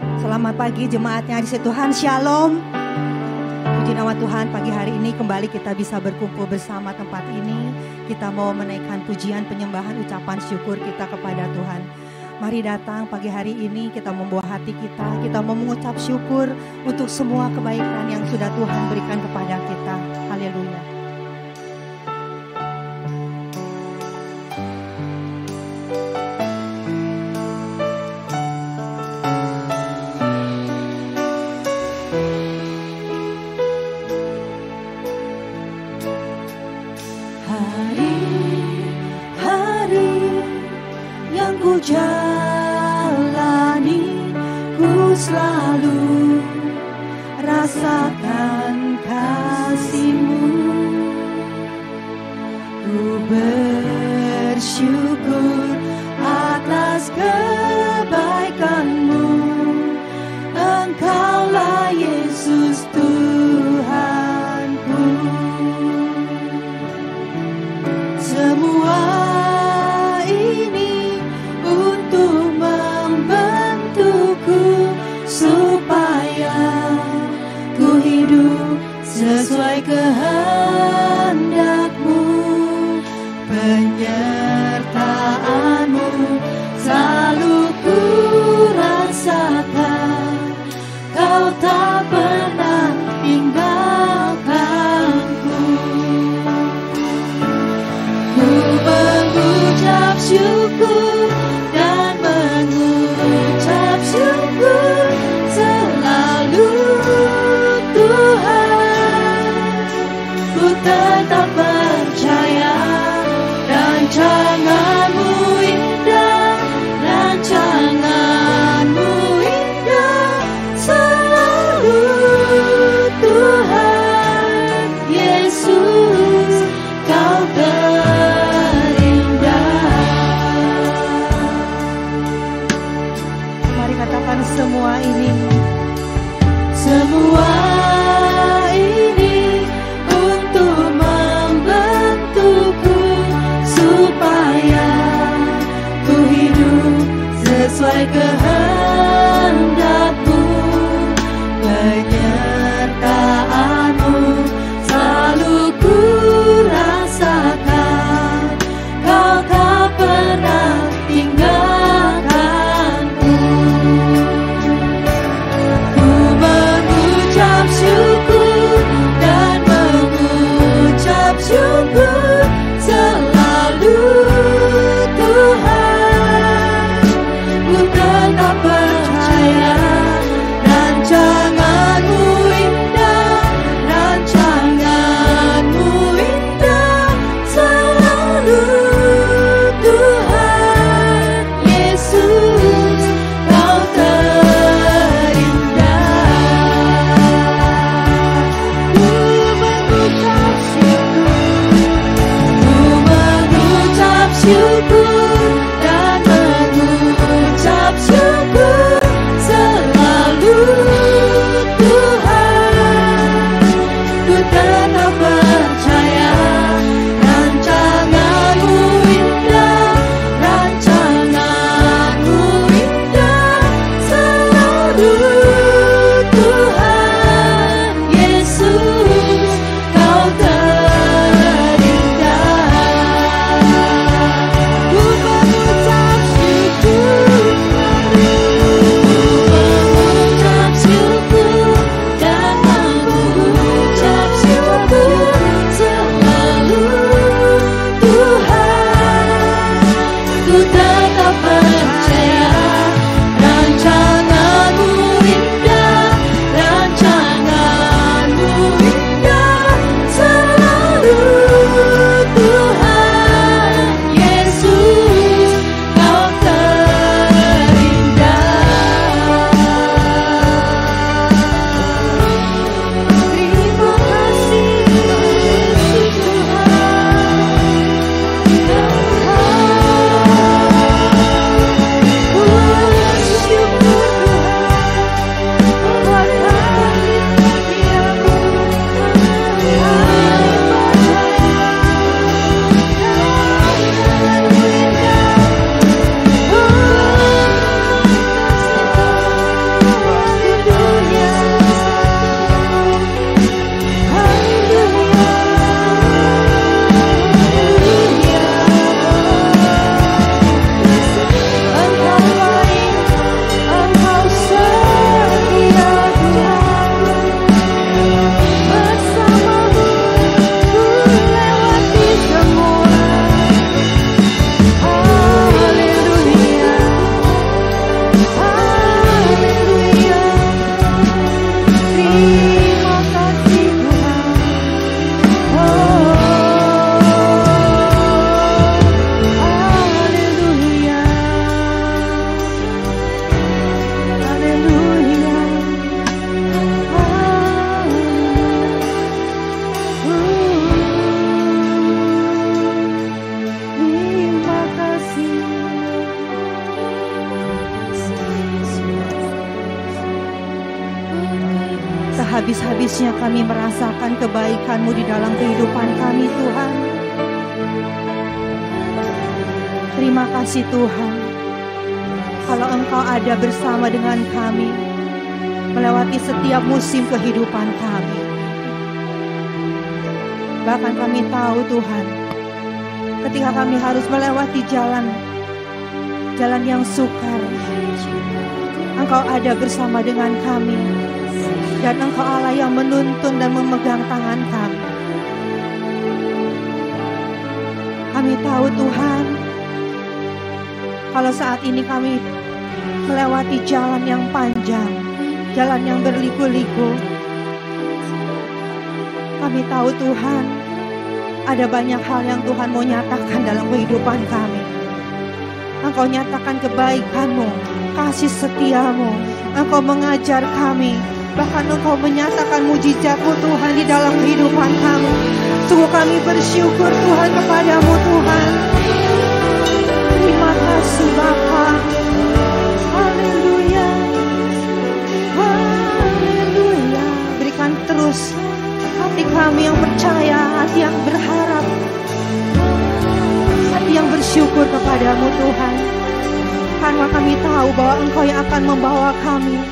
Selamat pagi jemaatnya di Tuhan, Shalom. Puji nama Tuhan, pagi hari ini kembali kita bisa berkumpul bersama tempat ini. Kita mau menaikkan pujian, penyembahan, ucapan syukur kita kepada Tuhan. Mari datang pagi hari ini, kita membawa hati kita mau mengucap syukur untuk semua kebaikan yang sudah Tuhan berikan kepada kita. Haleluya. Jalani, ku selalu rasakan kasih-Mu. Ku bersyukur atas kebaikan-Mu. Engkaulah Yesus Tuhanku. Semua sesuai kehendak-Mu, penyertaan-Mu selalu ku rasakan. Kau tak pernah tinggalkanku. Ku mengucap syukur dan mengucap syukur selalu. Tetap percaya, rancangan-Mu indah, rancangan-Mu indah selalu. Tuhan Yesus, Kau terindah. Mari katakan semua ini. Semua ini untuk membentukku supaya ku hidup sesuai kehendak-Mu. Penyertaan-Mu selalu ku rasakan. Kau tak pernah tinggalkanku. Ku mengucap syukur dan mengucap syukur selalu. Tuhan, ku tetap habis-habisnya kami merasakan kebaikan-Mu di dalam kehidupan kami Tuhan. Terima kasih Tuhan, kalau Engkau ada bersama dengan kami, melewati setiap musim kehidupan kami. Bahkan kami tahu Tuhan, ketika kami harus melewati jalan yang sukar, Engkau ada bersama dengan kami. Dan Engkau Allah yang menuntun dan memegang tangan kami. Kami tahu Tuhan, kalau saat ini kami melewati jalan yang panjang, jalan yang berliku-liku, kami tahu Tuhan, ada banyak hal yang Tuhan mau nyatakan dalam kehidupan kami. Engkau nyatakan kebaikan-Mu, kasih setia-Mu. Engkau mengajar kami, bahkan Engkau menyatakan mujizat-Mu Tuhan di dalam kehidupan kami. Sungguh kami bersyukur Tuhan kepadamu Tuhan. Terima kasih Bapa. Haleluya. Haleluya. Berikan terus hati kami yang percaya, hati yang berharap, hati yang bersyukur kepadamu Tuhan. Karena kami tahu bahwa Engkau yang akan membawa kami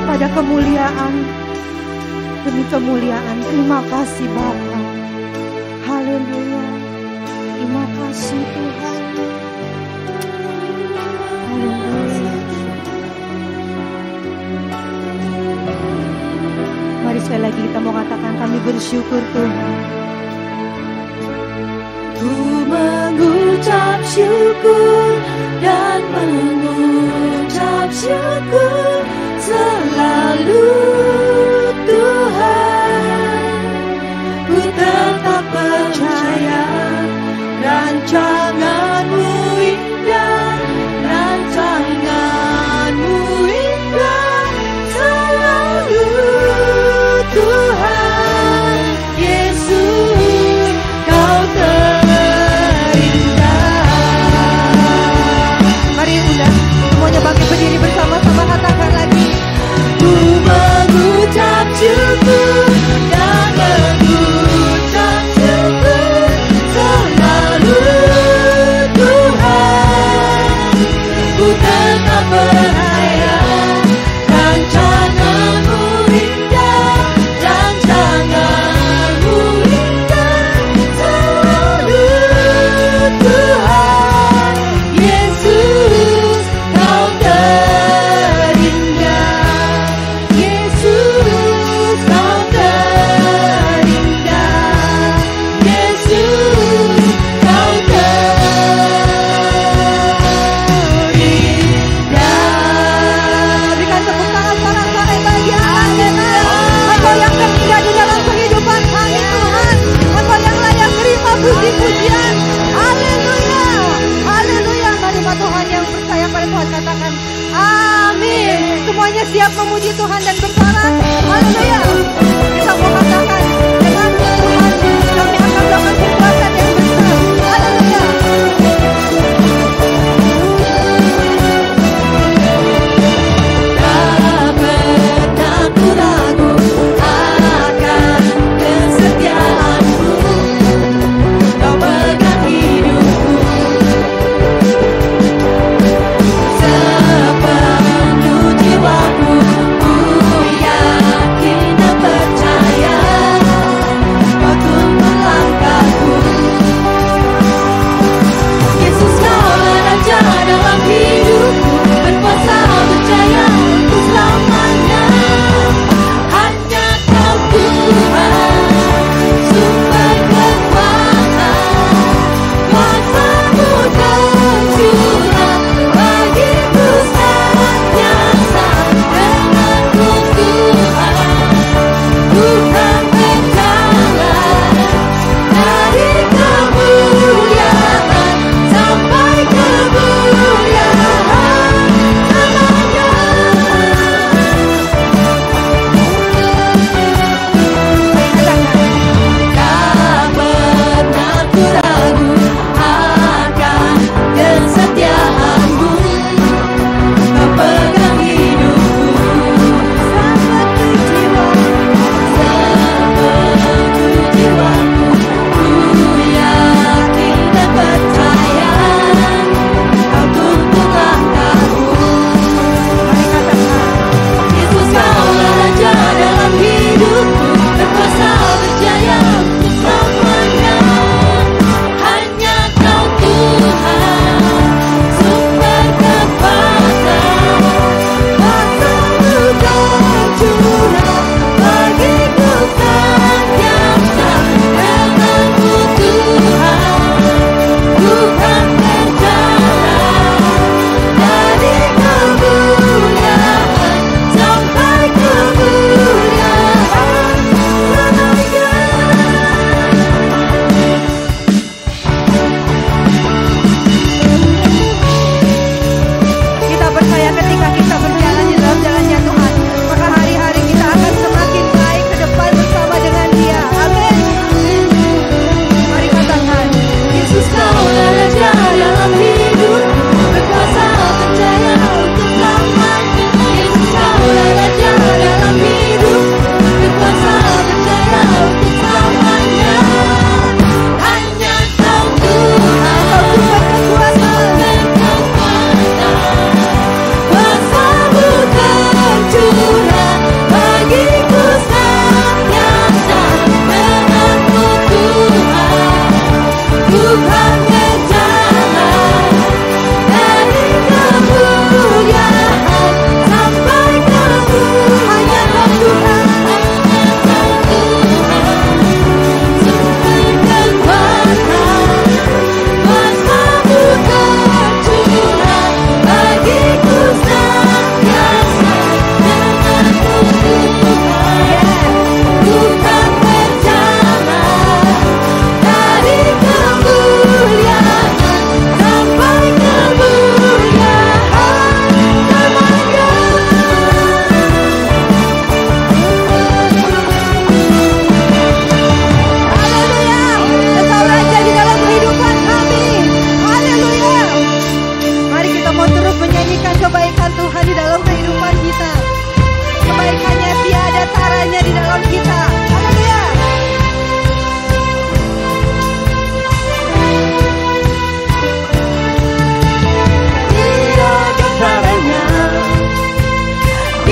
pada kemuliaan demi kemuliaan. Terima kasih Bapa. Haleluya. Terima kasih Tuhan. Haleluya. Mari sekali lagi kita mau katakan kami bersyukur Tuhan. Ku mengucap syukur dan mengucap syukur selalu Tuhan. Ku tetap percaya rancangan-Mu indah, rancangan-Mu indah selalu Tuhan. Yesus, Kau Mari udah semuanya bangkit berdiri bersama-sama, katakan lagi. Ku mengucap syukur dan mengucap syukur selalu Tuhan. Ku tetap percaya rancangan-Mu indah, rancangan-Mu indah selalu Tuhan. Yesus, Kau terindah. Yesus, Kau terindah. Yesus, Kau terindah. Berikan tepuk tangan sorak-sorai bagi Allah. Engkau yang terindah di dalam kehidupan kami Tuhan. Engkau yang layak terima puji-pujian. Haleluya. Haleluya. Mari Tuhan yang percaya pada Tuhan katakan amin. Semuanya siap memuji Tuhan dan bersorak. Haleluya. Kita mau katakan dengan Tuhan kami akan melakukan kekuatan yang besar. Haleluya. Tak pernah ku ragu akan kesetiaan-Mu. Kau pegang hidupku sepenuh jiwaku. Ku yakin dan percaya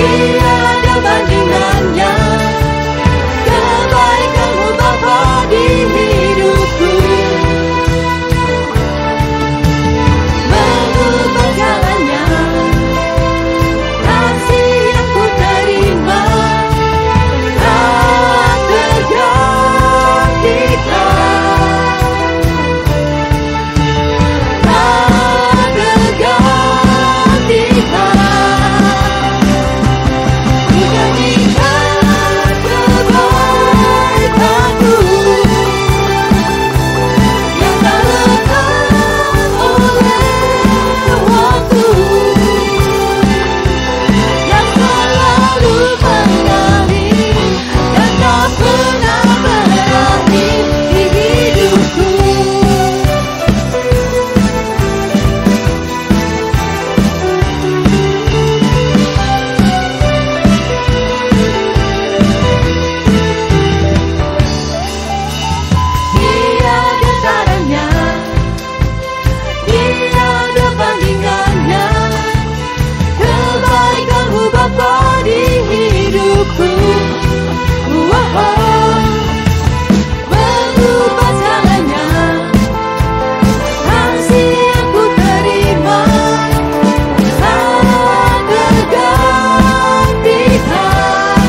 tiada bandingannya. Kebaikan-Mu Bapa di hidupku, mengubah jalannya. Kasih yang ku terima tak tergantikan, tak tergantikan. Ku nyanyikan kebaikan-Mu yang tak lekang oleh waktu, yang selalu mengalir dan tak pernah berakhir di hidupku. Tiada taranya, tiada bandingannya. Kebaikan-Mu Bapa di hidupku, mengubah jalannya. Kasih yang ku terima tak tergantikan.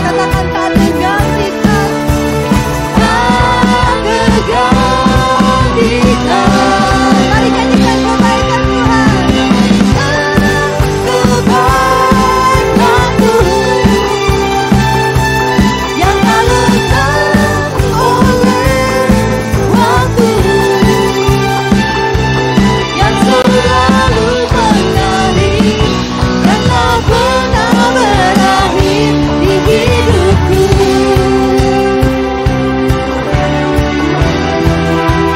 Katakan tak tergantikan, tak tergantikan. Mari nyanyikan kebaikan Tuhan. Kebaikan-Mu yang tak lekang oleh waktu, yang selalu mengalir dan tak pernah berakhir di hidupku.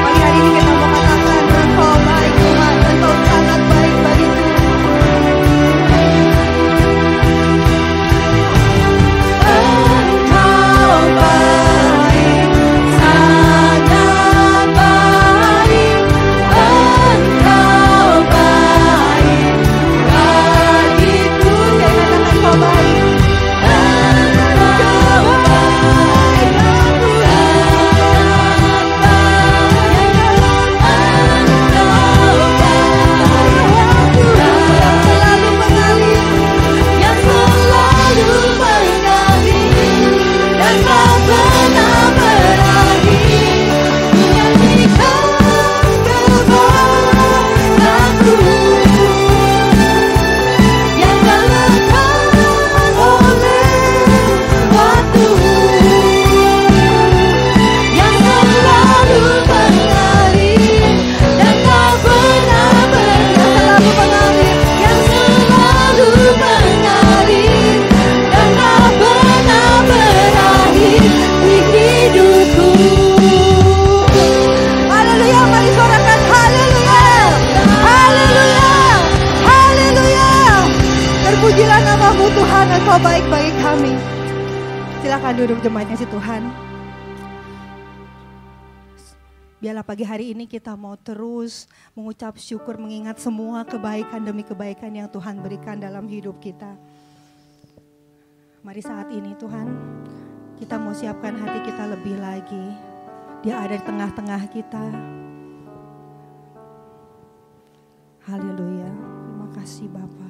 Pagi hari ini kita mau katakan Engkau baik Tuhan, Engkau sangat baik bagi Tuhan. Engkau baik, sangat baik. Engkau baik bagiku. Katakan Engkau baik. Engkau baik, sangat baik. Engkau baik, yang selalu mengalir, yang selalu mengalir dan tak pernah berakhir. Menyanyikan kebaikan-Mu yang tak lekang oleh waktu, yang selalu mengalir dan tak pernah berakhir. Yang selalu mengalir dan tak pernah berakhir di hidupku. Haleluya, mari sorakan haleluya, haleluya, haleluya. Terpujilah nama-Mu Tuhan, Engkau baik bagi kami. Silakan duduk jemaat kasih Tuhan. Biarlah pagi hari ini kita mau terus mengucap syukur, mengingat semua kebaikan demi kebaikan yang Tuhan berikan dalam hidup kita. Mari saat ini Tuhan, kita mau siapkan hati kita lebih lagi. Dia ada di tengah-tengah kita. Haleluya, terima kasih Bapa.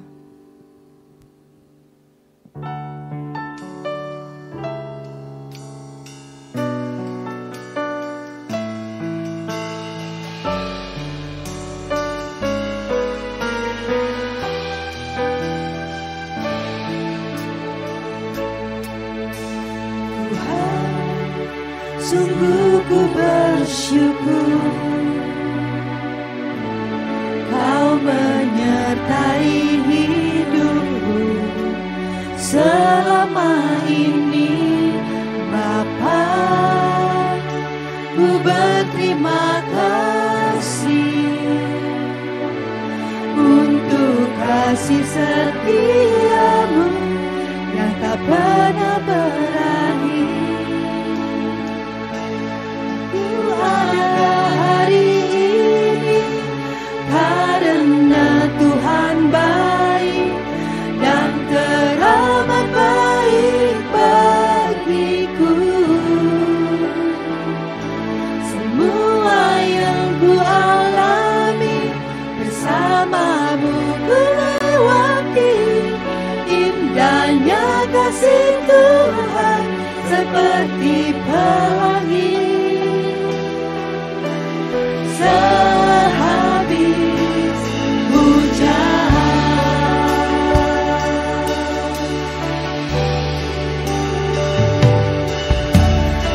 Sungguh ku bersyukur Kau menyertai hidupku selama ini Bapa. Ku berterima kasih untuk kasih setia-Mu yang tak pernah berakhir. Ada hari ini karena Tuhan baik dan teramat baik. Indahnya kasih Tuhan seperti pelangi, sehabis hujan.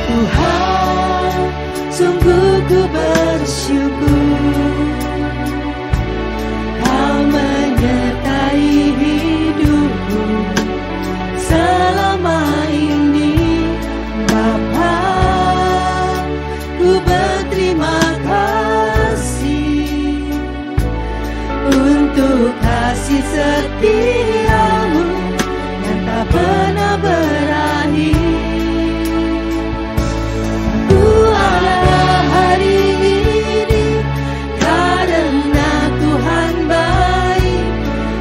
Tuhan, sungguh ku bersyukur Kau menyertai hidupku selama ini, Bapa. Ku berterima kasih untuk kasih setiamu yang tak pernah berakhir. Ku ada hari ini karena Tuhan baik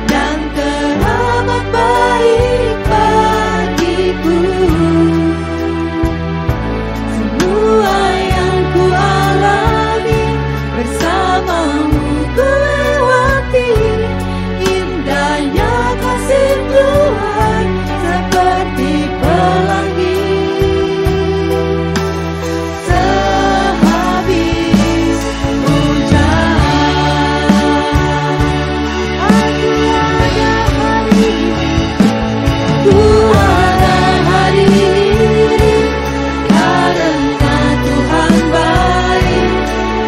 dan teramat baik bagiku. Semua yang ku alami bersamamu ku lewati. Indahnya kasih Tuhan seperti pelangi, sehabis hujan. Aku ada hari ini, ku ada hari ini karena Tuhan baik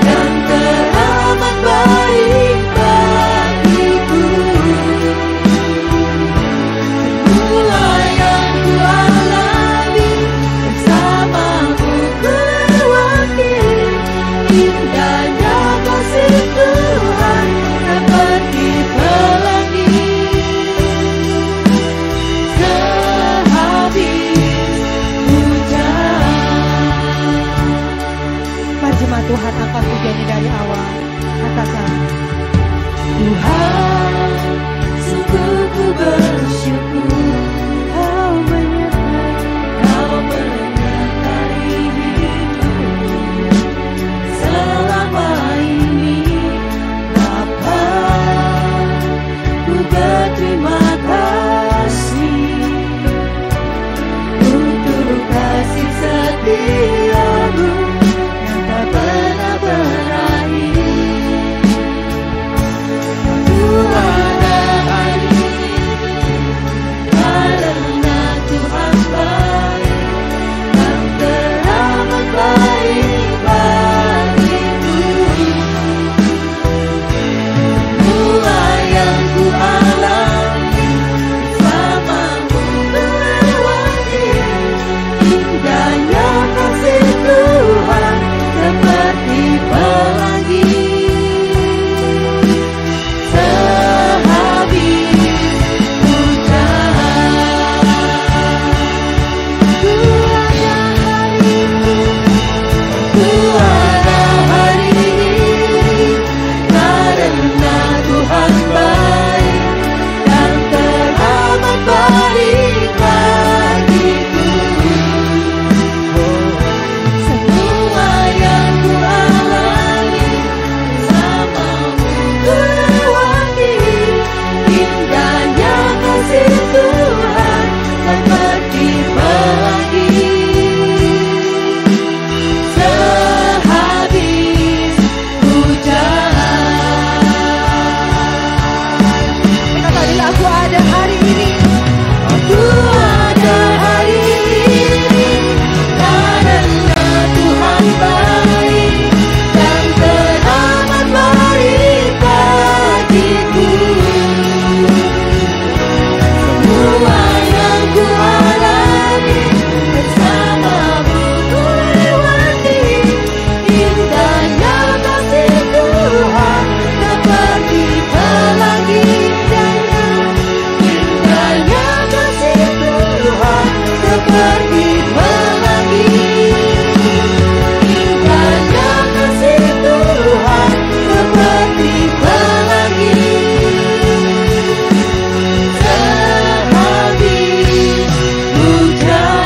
dan teramat baik bagiku. Semua yang ku alami bersamamu ku lewati. Indahnya kasih Tuhan seperti pelangi, sehabis hujan. Mari jemaat Tuhan angkat pujiannya dari awal. Katakan, Tuhan, sungguh ku bersyukur Kau menyertai hidupku selama ini, Bapa. Ku berterima kasih untuk kasih setiamu yang tak pernah berakhir. Ku ada hari ini karena Tuhan baik dan teramat baik bagiku. Semua yang ku alami bersamamu ku lewati. Indahnya kasih Tuhan seperti pelangi, sehabis hujan. Ku ada hari ini, ku ada hari ini karena Tuhan baik dan teramat baik bagiku. Semua yang ku alami bersamamu ku lewati. Indahnya kasih Tuhan seperti pelangi, sehabis hujan. Katakanlah, aku ada hari ini, aku ada hari ini karena Tuhan baik dan teramat baik bagiku. Semua yang ku alami bersamamu ku lewati. Indahnya kasih Tuhan seperti pelangi, indahnya kasih Tuhan seperti pelangi, indahnya kasih Tuhan seperti pelangi, sehabis hujan.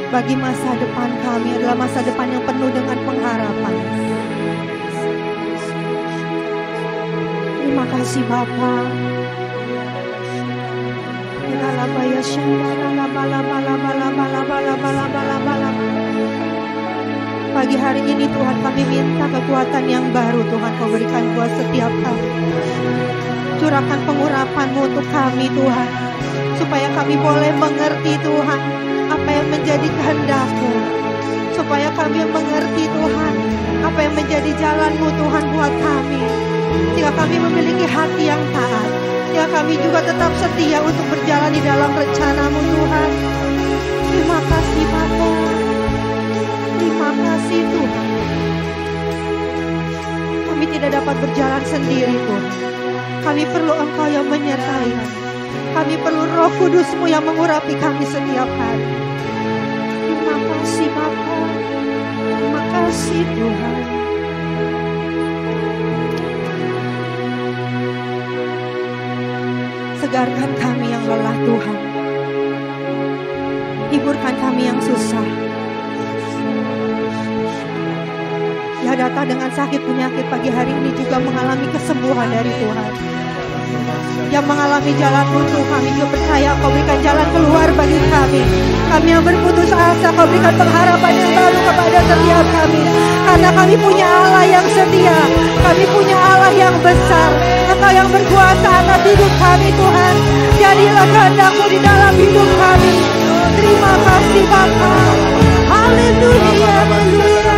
Bagi masa depan kami adalah masa depan yang penuh dengan pengharapan. Terima kasih Bapa. Pagi hari ini Tuhan kami minta kekuatan yang baru Tuhan Kau berikan buat setiap kami. Curahkan pengurapan-Mu untuk kami Tuhan, supaya kami boleh mengerti Tuhan apa yang menjadi kehendak-Mu, supaya kami mengerti Tuhan apa yang menjadi jalan-Mu Tuhan buat kami, sehingga kami memiliki hati yang taat, sehingga kami juga tetap setia untuk berjalan di dalam rencana-Mu Tuhan. Terima kasih Bapa, terima kasih Tuhan. Kami tidak dapat berjalan sendiri Tuhan, kami perlu Engkau yang menyertai kami. Kami perlu Roh Kudus-Mu yang mengurapi kami setiap hari. Terima kasih Bapa, terima kasih Tuhan. Segarkan kami yang lelah Tuhan, hiburkan kami yang susah. Ya datang dengan sakit penyakit pagi hari ini juga mengalami kesembuhan dari Tuhan. Yang mengalami jalan buntu, kami juga percaya Kau berikan jalan keluar bagi kami. Kami yang berputus asa, Kau berikan pengharapan yang baru kepada setiap kami. Karena kami punya Allah yang setia, kami punya Allah yang besar. Engkau yang berkuasa atas hidup kami Tuhan. Jadilah kehendak-Mu di dalam hidup kami. Terima kasih Bapa. Haleluya, haleluya, haleluya.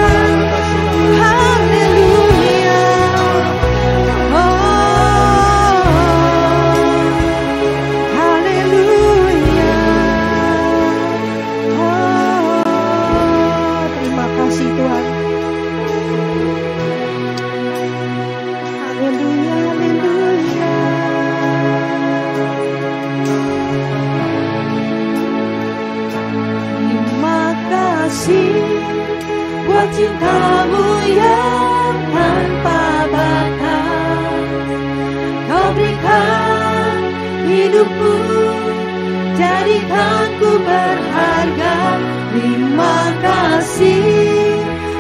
Buat cinta-Mu yang tanpa batas, Kau berikan hidupku, jadikanku berharga. Terima kasih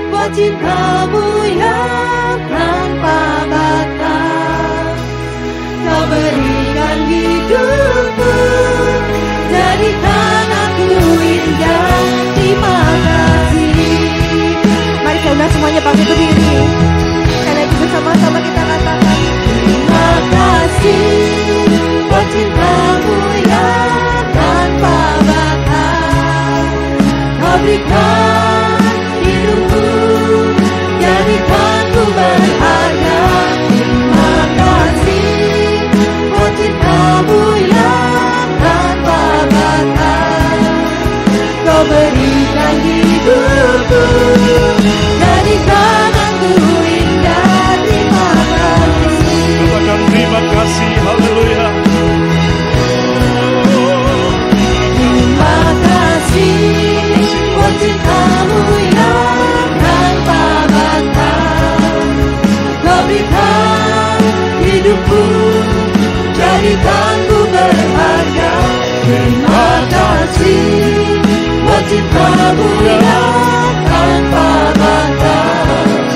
buat cinta-Mu yang tanpa batas, Kau berikan hidupku, jadikan aku indah. Terima kasih. Mari kita undang semuanya bangkit berdiri. Karena itu bersama-sama kita katakan terima kasih buat cinta-Mu yang tanpa batas, Kau berikan hidupku, jadikanku berharga. jadikanku berharga. Terima kasih buat cintamu yang tanpa batas.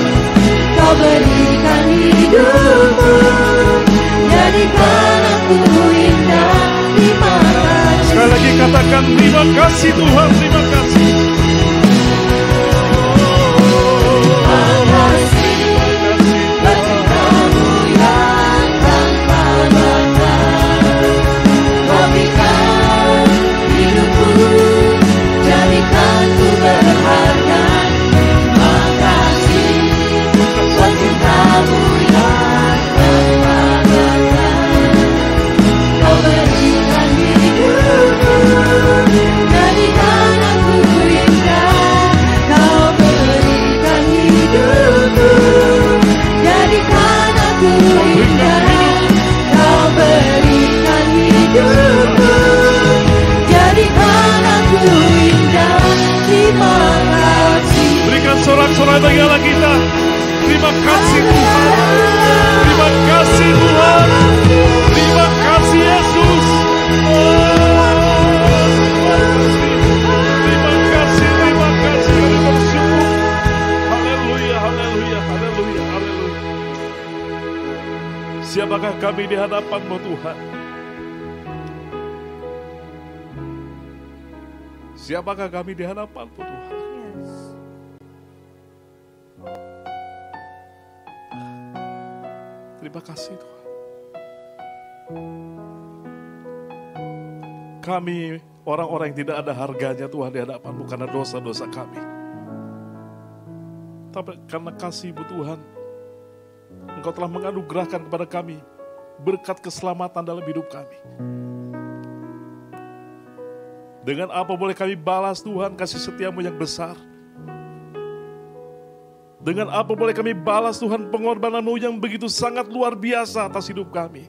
Kau berikan hidupmu, jadikan aku indah. Terima kasih. Sekali lagi katakan terima kasih Tuhan, terima kasih. Sorak-sorai bagi Allah kita. Terima kasih Tuhan. Terima kasih Tuhan. Terima kasih Yesus. Terima kasih. Kami bersyukur. Haleluya, haleluya, haleluya, haleluya. Siapakah kami di hadapan-Mu Tuhan? Siapakah kami di hadapan-Mu Tuhan? Terima kasih Tuhan. Kami orang-orang yang tidak ada harganya Tuhan di hadapan-Mu karena dosa-dosa kami. Tapi karena kasih-Mu Tuhan, Engkau telah menganugerahkan kepada kami berkat keselamatan dalam hidup kami. Dengan apa boleh kami balas Tuhan kasih setia-Mu yang besar? Dengan apa boleh kami balas Tuhan pengorbanan-Mu yang begitu sangat luar biasa atas hidup kami?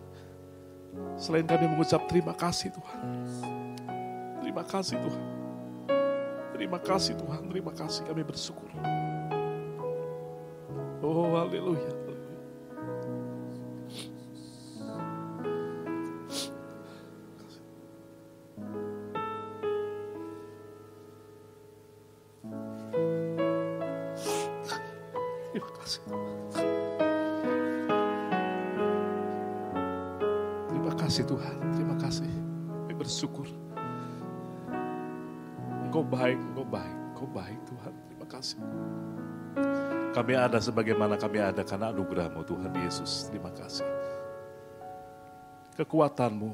Selain kami mengucap terima kasih Tuhan. Terima kasih Tuhan. Terima kasih Tuhan, terima kasih, kami bersyukur. Oh haleluya. Terima kasih. Terima kasih Tuhan, terima kasih. Kami bersyukur. Engkau baik, Engkau baik, Engkau baik Tuhan. Terima kasih. Kami ada sebagaimana kami ada karena anugerah-Mu Tuhan Yesus. Terima kasih. Kekuatan-Mu,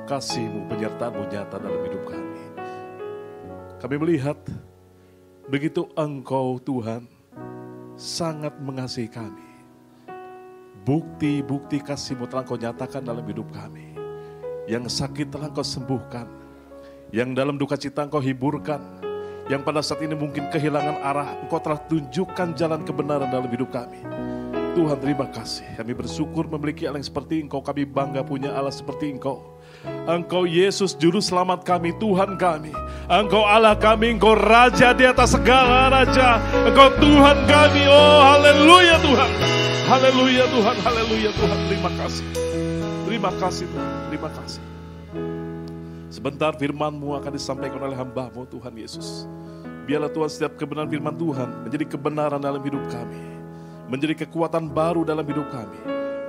kasih-Mu, penyertaan-Mu nyata dalam hidup kami. Kami melihat begitu Engkau Tuhan sangat mengasihi kami. Bukti-bukti kasih-Mu telah Engkau nyatakan dalam hidup kami. Yang sakit telah Engkau sembuhkan. Yang dalam duka cita Engkau hiburkan. Yang pada saat ini mungkin kehilangan arah, Engkau telah tunjukkan jalan kebenaran dalam hidup kami. Tuhan terima kasih. Kami bersyukur memiliki Allah yang seperti Engkau. Kami bangga punya Allah seperti Engkau. Engkau Yesus Juru Selamat kami, Tuhan kami. Engkau Allah kami, Engkau Raja di atas segala Raja. Engkau Tuhan kami, oh haleluya Tuhan. Haleluya Tuhan, haleluya Tuhan. Terima kasih. Terima kasih Tuhan, terima kasih. Sebentar firman-Mu akan disampaikan oleh hamba-Mu Tuhan Yesus. Biarlah Tuhan setiap kebenaran firman Tuhan menjadi kebenaran dalam hidup kami. Menjadi kekuatan baru dalam hidup kami.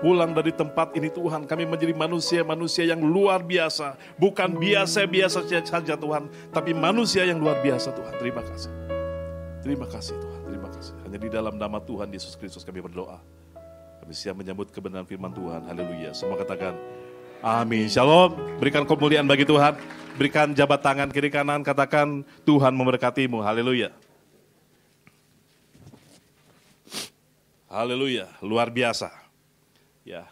Pulang dari tempat ini Tuhan, kami menjadi manusia-manusia yang luar biasa. Bukan biasa-biasa saja Tuhan, tapi manusia yang luar biasa Tuhan. Terima kasih. Terima kasih Tuhan, terima kasih. Hanya di dalam nama Tuhan Yesus Kristus kami berdoa. Kami siap menyambut kebenaran firman Tuhan. Haleluya. Semua katakan amin. Shalom. Berikan kemuliaan bagi Tuhan. Berikan jabat tangan kiri kanan. Katakan Tuhan memberkatimu. Haleluya. Haleluya. Luar biasa. Ya,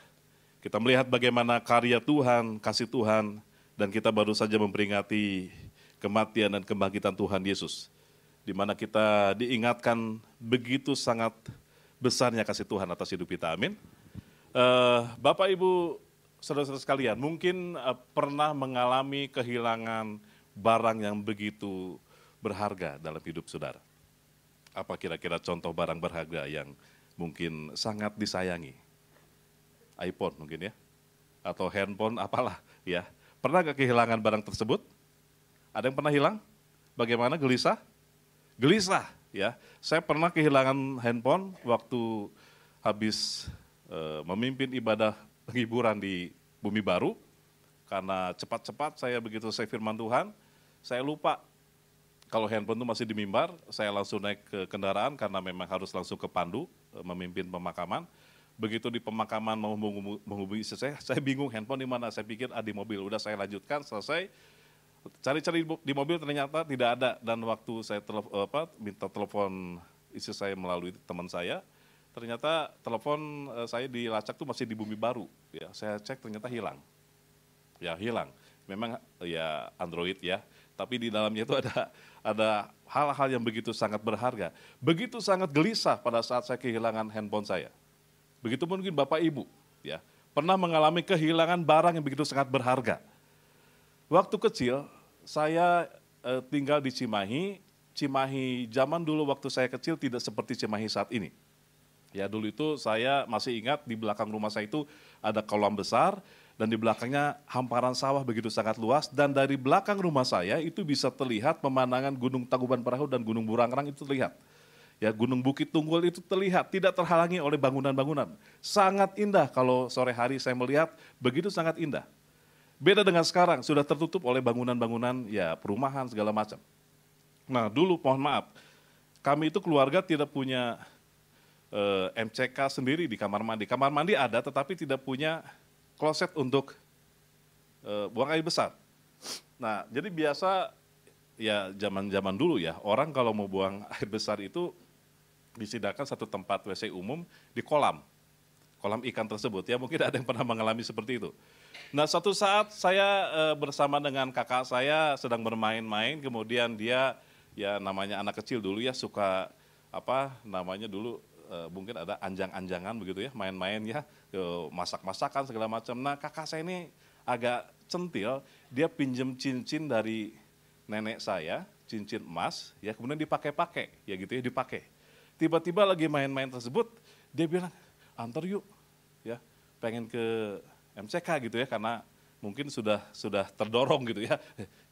kita melihat bagaimana karya Tuhan, kasih Tuhan, dan kita baru saja memperingati kematian dan kebangkitan Tuhan Yesus, di mana kita diingatkan begitu sangat besarnya kasih Tuhan atas hidup kita. Amin. Bapak, Ibu, saudara-saudara sekalian, mungkin pernah mengalami kehilangan barang yang begitu berharga dalam hidup saudara. Apa kira-kira contoh barang berharga yang mungkin sangat disayangi? iPhone mungkin ya. atau handphone apalah ya. Pernah gak kehilangan barang tersebut? Ada yang pernah hilang? Bagaimana, gelisah? Gelisah ya. Saya pernah kehilangan handphone waktu habis memimpin ibadah penghiburan di Bumi Baru. Karena cepat-cepat saya begitu saya firman Tuhan, saya lupa kalau handphone itu masih di mimbar, saya langsung naik ke kendaraan karena memang harus langsung ke Pandu memimpin pemakaman. Begitu di pemakaman mau menghubungi istri saya bingung handphone di mana. Saya pikir di mobil. Udah saya lanjutkan, selesai. Cari-cari di mobil ternyata tidak ada. Dan waktu saya minta telepon istri saya melalui teman saya, ternyata telepon saya dilacak tuh masih di Bumi Baru. Ya, saya cek ternyata hilang. Ya hilang. Memang ya Android ya. Tapi di dalamnya itu ada hal-hal yang begitu sangat berharga. Begitu sangat gelisah pada saat saya kehilangan handphone saya. Begitu mungkin Bapak Ibu ya pernah mengalami kehilangan barang yang begitu sangat berharga. Waktu kecil saya tinggal di Cimahi. Cimahi zaman dulu waktu saya kecil tidak seperti Cimahi saat ini. Ya dulu itu saya masih ingat di belakang rumah saya itu ada kolam besar. Dan di belakangnya hamparan sawah begitu sangat luas, dan dari belakang rumah saya itu bisa terlihat pemandangan Gunung Tangkuban Perahu dan Gunung Burangrang itu terlihat. Ya, Gunung Bukit Tunggul itu terlihat, tidak terhalangi oleh bangunan-bangunan. Sangat indah kalau sore hari saya melihat, begitu sangat indah. Beda dengan sekarang, sudah tertutup oleh bangunan-bangunan, ya perumahan segala macam. Nah dulu mohon maaf, kami itu keluarga tidak punya MCK sendiri di kamar mandi. Kamar mandi ada tetapi tidak punya kloset untuk buang air besar. Nah, jadi biasa ya zaman-zaman dulu ya, orang kalau mau buang air besar itu disediakan satu tempat WC umum di kolam ikan tersebut. Ya mungkin ada yang pernah mengalami seperti itu. Nah, suatu saat saya bersama dengan kakak saya sedang bermain-main, kemudian dia ya namanya anak kecil dulu ya suka dulu mungkin ada anjang-anjangan begitu ya, main-main ya, masak-masakan segala macam. Nah kakak saya ini agak centil, dia pinjem cincin dari nenek saya, cincin emas, ya kemudian dipakai-pakai, ya gitu ya dipakai. Tiba-tiba lagi main-main tersebut, dia bilang, antar yuk, ya pengen ke MCK gitu ya, karena mungkin sudah terdorong gitu ya.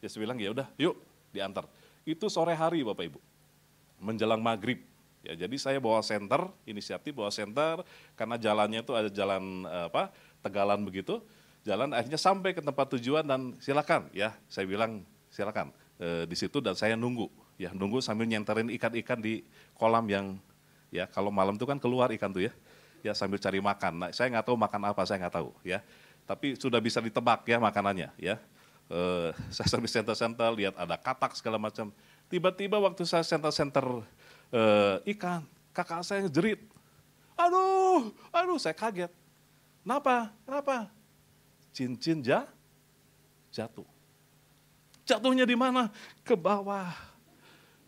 Ya saya bilang ya udah, yuk diantar. Itu sore hari Bapak Ibu, menjelang maghrib. Ya, jadi saya bawa senter, inisiatif bawa senter, karena jalannya itu ada jalan tegalan begitu, jalan akhirnya sampai ke tempat tujuan dan silakan ya, saya bilang silakan di situ dan saya nunggu sambil nyenterin ikan-ikan di kolam yang ya kalau malam itu kan keluar ikan tuh ya sambil cari makan. Nah, saya nggak tahu makan apa, saya nggak tahu ya, tapi sudah bisa ditebak ya makanannya ya. Saya sambil senter-senter lihat ada katak segala macam. Tiba-tiba waktu saya senter-senter ikan, kakak saya jerit, aduh, saya kaget. Kenapa? Cincin jatuh. Jatuhnya di mana? Ke bawah.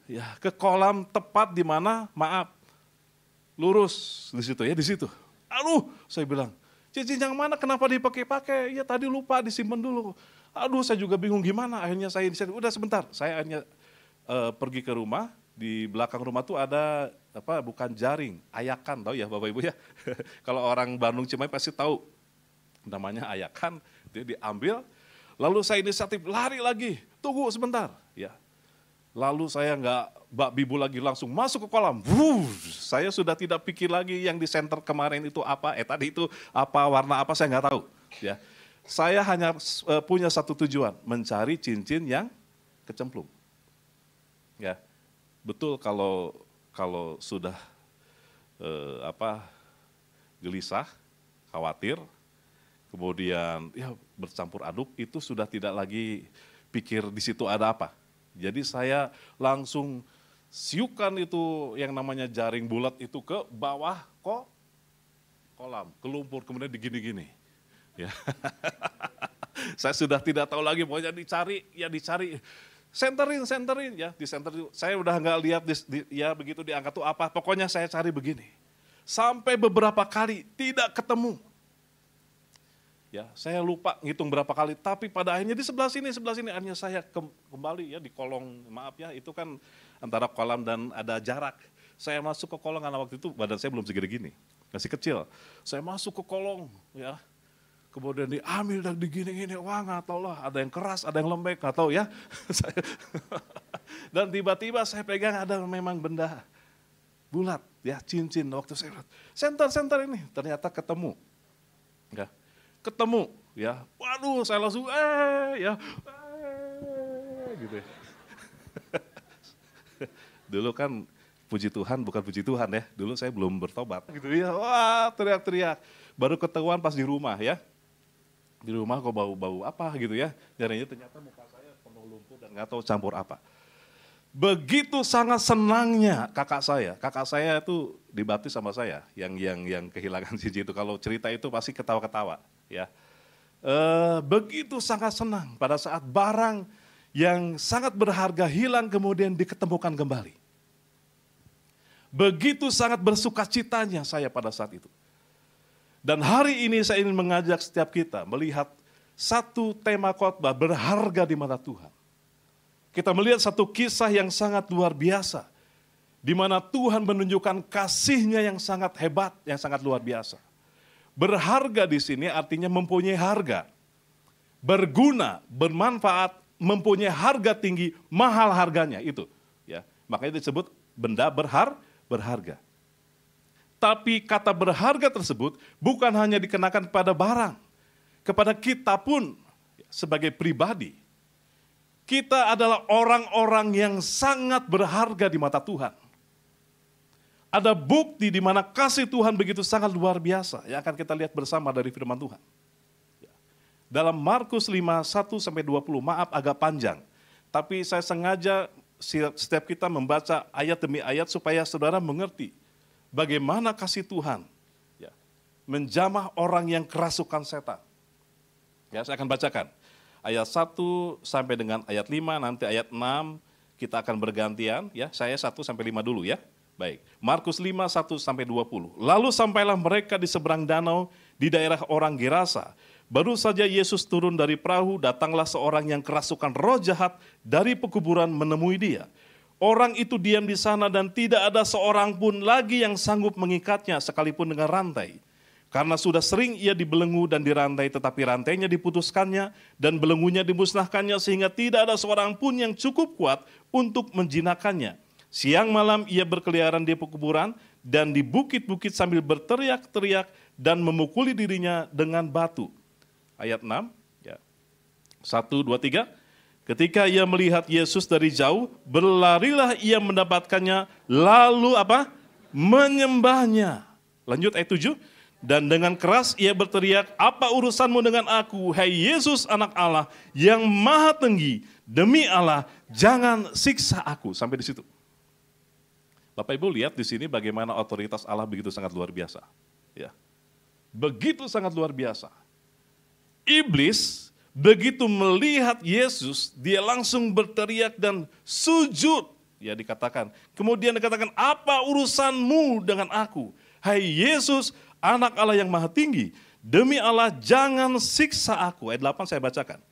Ya, ke kolam tepat di mana? Maaf, lurus di situ ya, di situ. Aduh, saya bilang, cincin yang mana? Kenapa dipakai-pakai? Ya tadi lupa disimpan dulu. Aduh, saya juga bingung gimana. Akhirnya saya udah sebentar. Saya akhirnya pergi ke rumah. Di belakang rumah tuh ada bukan jaring, ayakan, tahu ya Bapak Ibu ya. Kalau orang Bandung Cimahi pasti tahu namanya ayakan. Dia diambil, lalu saya inisiatif lari lagi, tunggu sebentar, ya. Lalu saya nggak bak bibu lagi, langsung masuk ke kolam. Saya sudah tidak pikir lagi yang di center kemarin itu apa, tadi itu apa, warna apa saya nggak tahu, ya. Saya hanya punya satu tujuan, mencari cincin yang kecemplung, ya. Betul kalau sudah gelisah, khawatir, kemudian ya bercampur aduk, itu sudah tidak lagi pikir di situ ada apa. Jadi saya langsung siukan itu yang namanya jaring bulat itu ke bawah kolam, ke lumpur, kemudian digini-gini. Ya. Saya sudah tidak tahu lagi, pokoknya dicari. Senterin ya, disenterin. Saya udah nggak lihat ya begitu diangkat tuh apa. Pokoknya saya cari begini. Sampai beberapa kali tidak ketemu. Ya, saya lupa ngitung berapa kali. Tapi pada akhirnya di sebelah sini akhirnya saya kembali ya di kolong. Maaf ya, itu kan antara kolam dan ada jarak. Saya masuk ke kolong karena waktu itu badan saya belum segede gini, masih kecil. Saya masuk ke kolong ya. kemudian diambil dan digini-gini, wah nggak tahu lah, ada yang keras, ada yang lembek, nggak tahu ya. Dan tiba-tiba saya pegang ada memang benda bulat, ya cincin. Waktu saya lihat, senter ini, ternyata ketemu. Ya, ketemu, ya, waduh saya langsung, gitu ya. Dulu kan puji Tuhan bukan puji Tuhan ya, dulu saya belum bertobat gitu ya, wah teriak-teriak. Baru ketahuan pas di rumah ya, di rumah kok bau-bau apa gitu ya, dan ternyata muka saya penuh lumpur dan nggak tahu campur apa. Begitu sangat senangnya kakak saya itu dibaptis sama saya, yang kehilangan cincin itu, kalau cerita itu pasti ketawa-ketawa ya. Begitu sangat senang pada saat barang yang sangat berharga hilang kemudian diketemukan kembali. Begitu sangat bersukacitanya saya pada saat itu. Dan hari ini saya ingin mengajak setiap kita melihat satu tema khotbah berharga di mata Tuhan. Kita melihat satu kisah yang sangat luar biasa, di mana Tuhan menunjukkan kasih-Nya yang sangat hebat, yang sangat luar biasa. Berharga di sini artinya mempunyai harga, berguna, bermanfaat, mempunyai harga tinggi, mahal harganya itu. Ya, makanya disebut benda berharga. Tapi kata berharga tersebut bukan hanya dikenakan kepada barang, kepada kita pun sebagai pribadi. Kita adalah orang-orang yang sangat berharga di mata Tuhan. Ada bukti di mana kasih Tuhan begitu sangat luar biasa yang akan kita lihat bersama dari firman Tuhan. Dalam Markus 5, 1-20, maaf agak panjang, tapi saya sengaja setiap kita membaca ayat demi ayat supaya saudara mengerti bagaimana kasih Tuhan ya, menjamah orang yang kerasukan setan. Ya, saya akan bacakan ayat 1 sampai dengan ayat 5, nanti ayat 6 kita akan bergantian ya. Saya 1-5 dulu ya. Baik. Markus 5, 1-20. Lalu sampailah mereka di seberang danau di daerah orang Gerasa. Baru saja Yesus turun dari perahu, datanglah seorang yang kerasukan roh jahat dari pekuburan menemui dia. Orang itu diam di sana dan tidak ada seorang pun lagi yang sanggup mengikatnya sekalipun dengan rantai. Karena sudah sering ia dibelenggu dan dirantai, tetapi rantainya diputuskannya dan belenggunya dimusnahkannya sehingga tidak ada seorang pun yang cukup kuat untuk menjinakkannya. Siang malam ia berkeliaran di pekuburan dan di bukit-bukit sambil berteriak-teriak dan memukuli dirinya dengan batu. Ayat 6, ya. 1, 2, 3. Ketika ia melihat Yesus dari jauh, berlarilah ia mendapatkannya, lalu apa? Menyembahnya. Lanjut ayat 7. Dan dengan keras ia berteriak, apa urusanmu dengan aku, hai Yesus anak Allah yang maha tinggi, demi Allah jangan siksa aku. Sampai di situ. Bapak Ibu lihat di sini bagaimana otoritas Allah begitu sangat luar biasa. Ya. Begitu sangat luar biasa. Iblis begitu melihat Yesus, dia langsung berteriak dan sujud. Ya dikatakan. Kemudian dikatakan, apa urusanmu dengan aku? Hai Yesus, anak Allah yang maha tinggi. Demi Allah jangan siksa aku. Ayat 8 saya bacakan.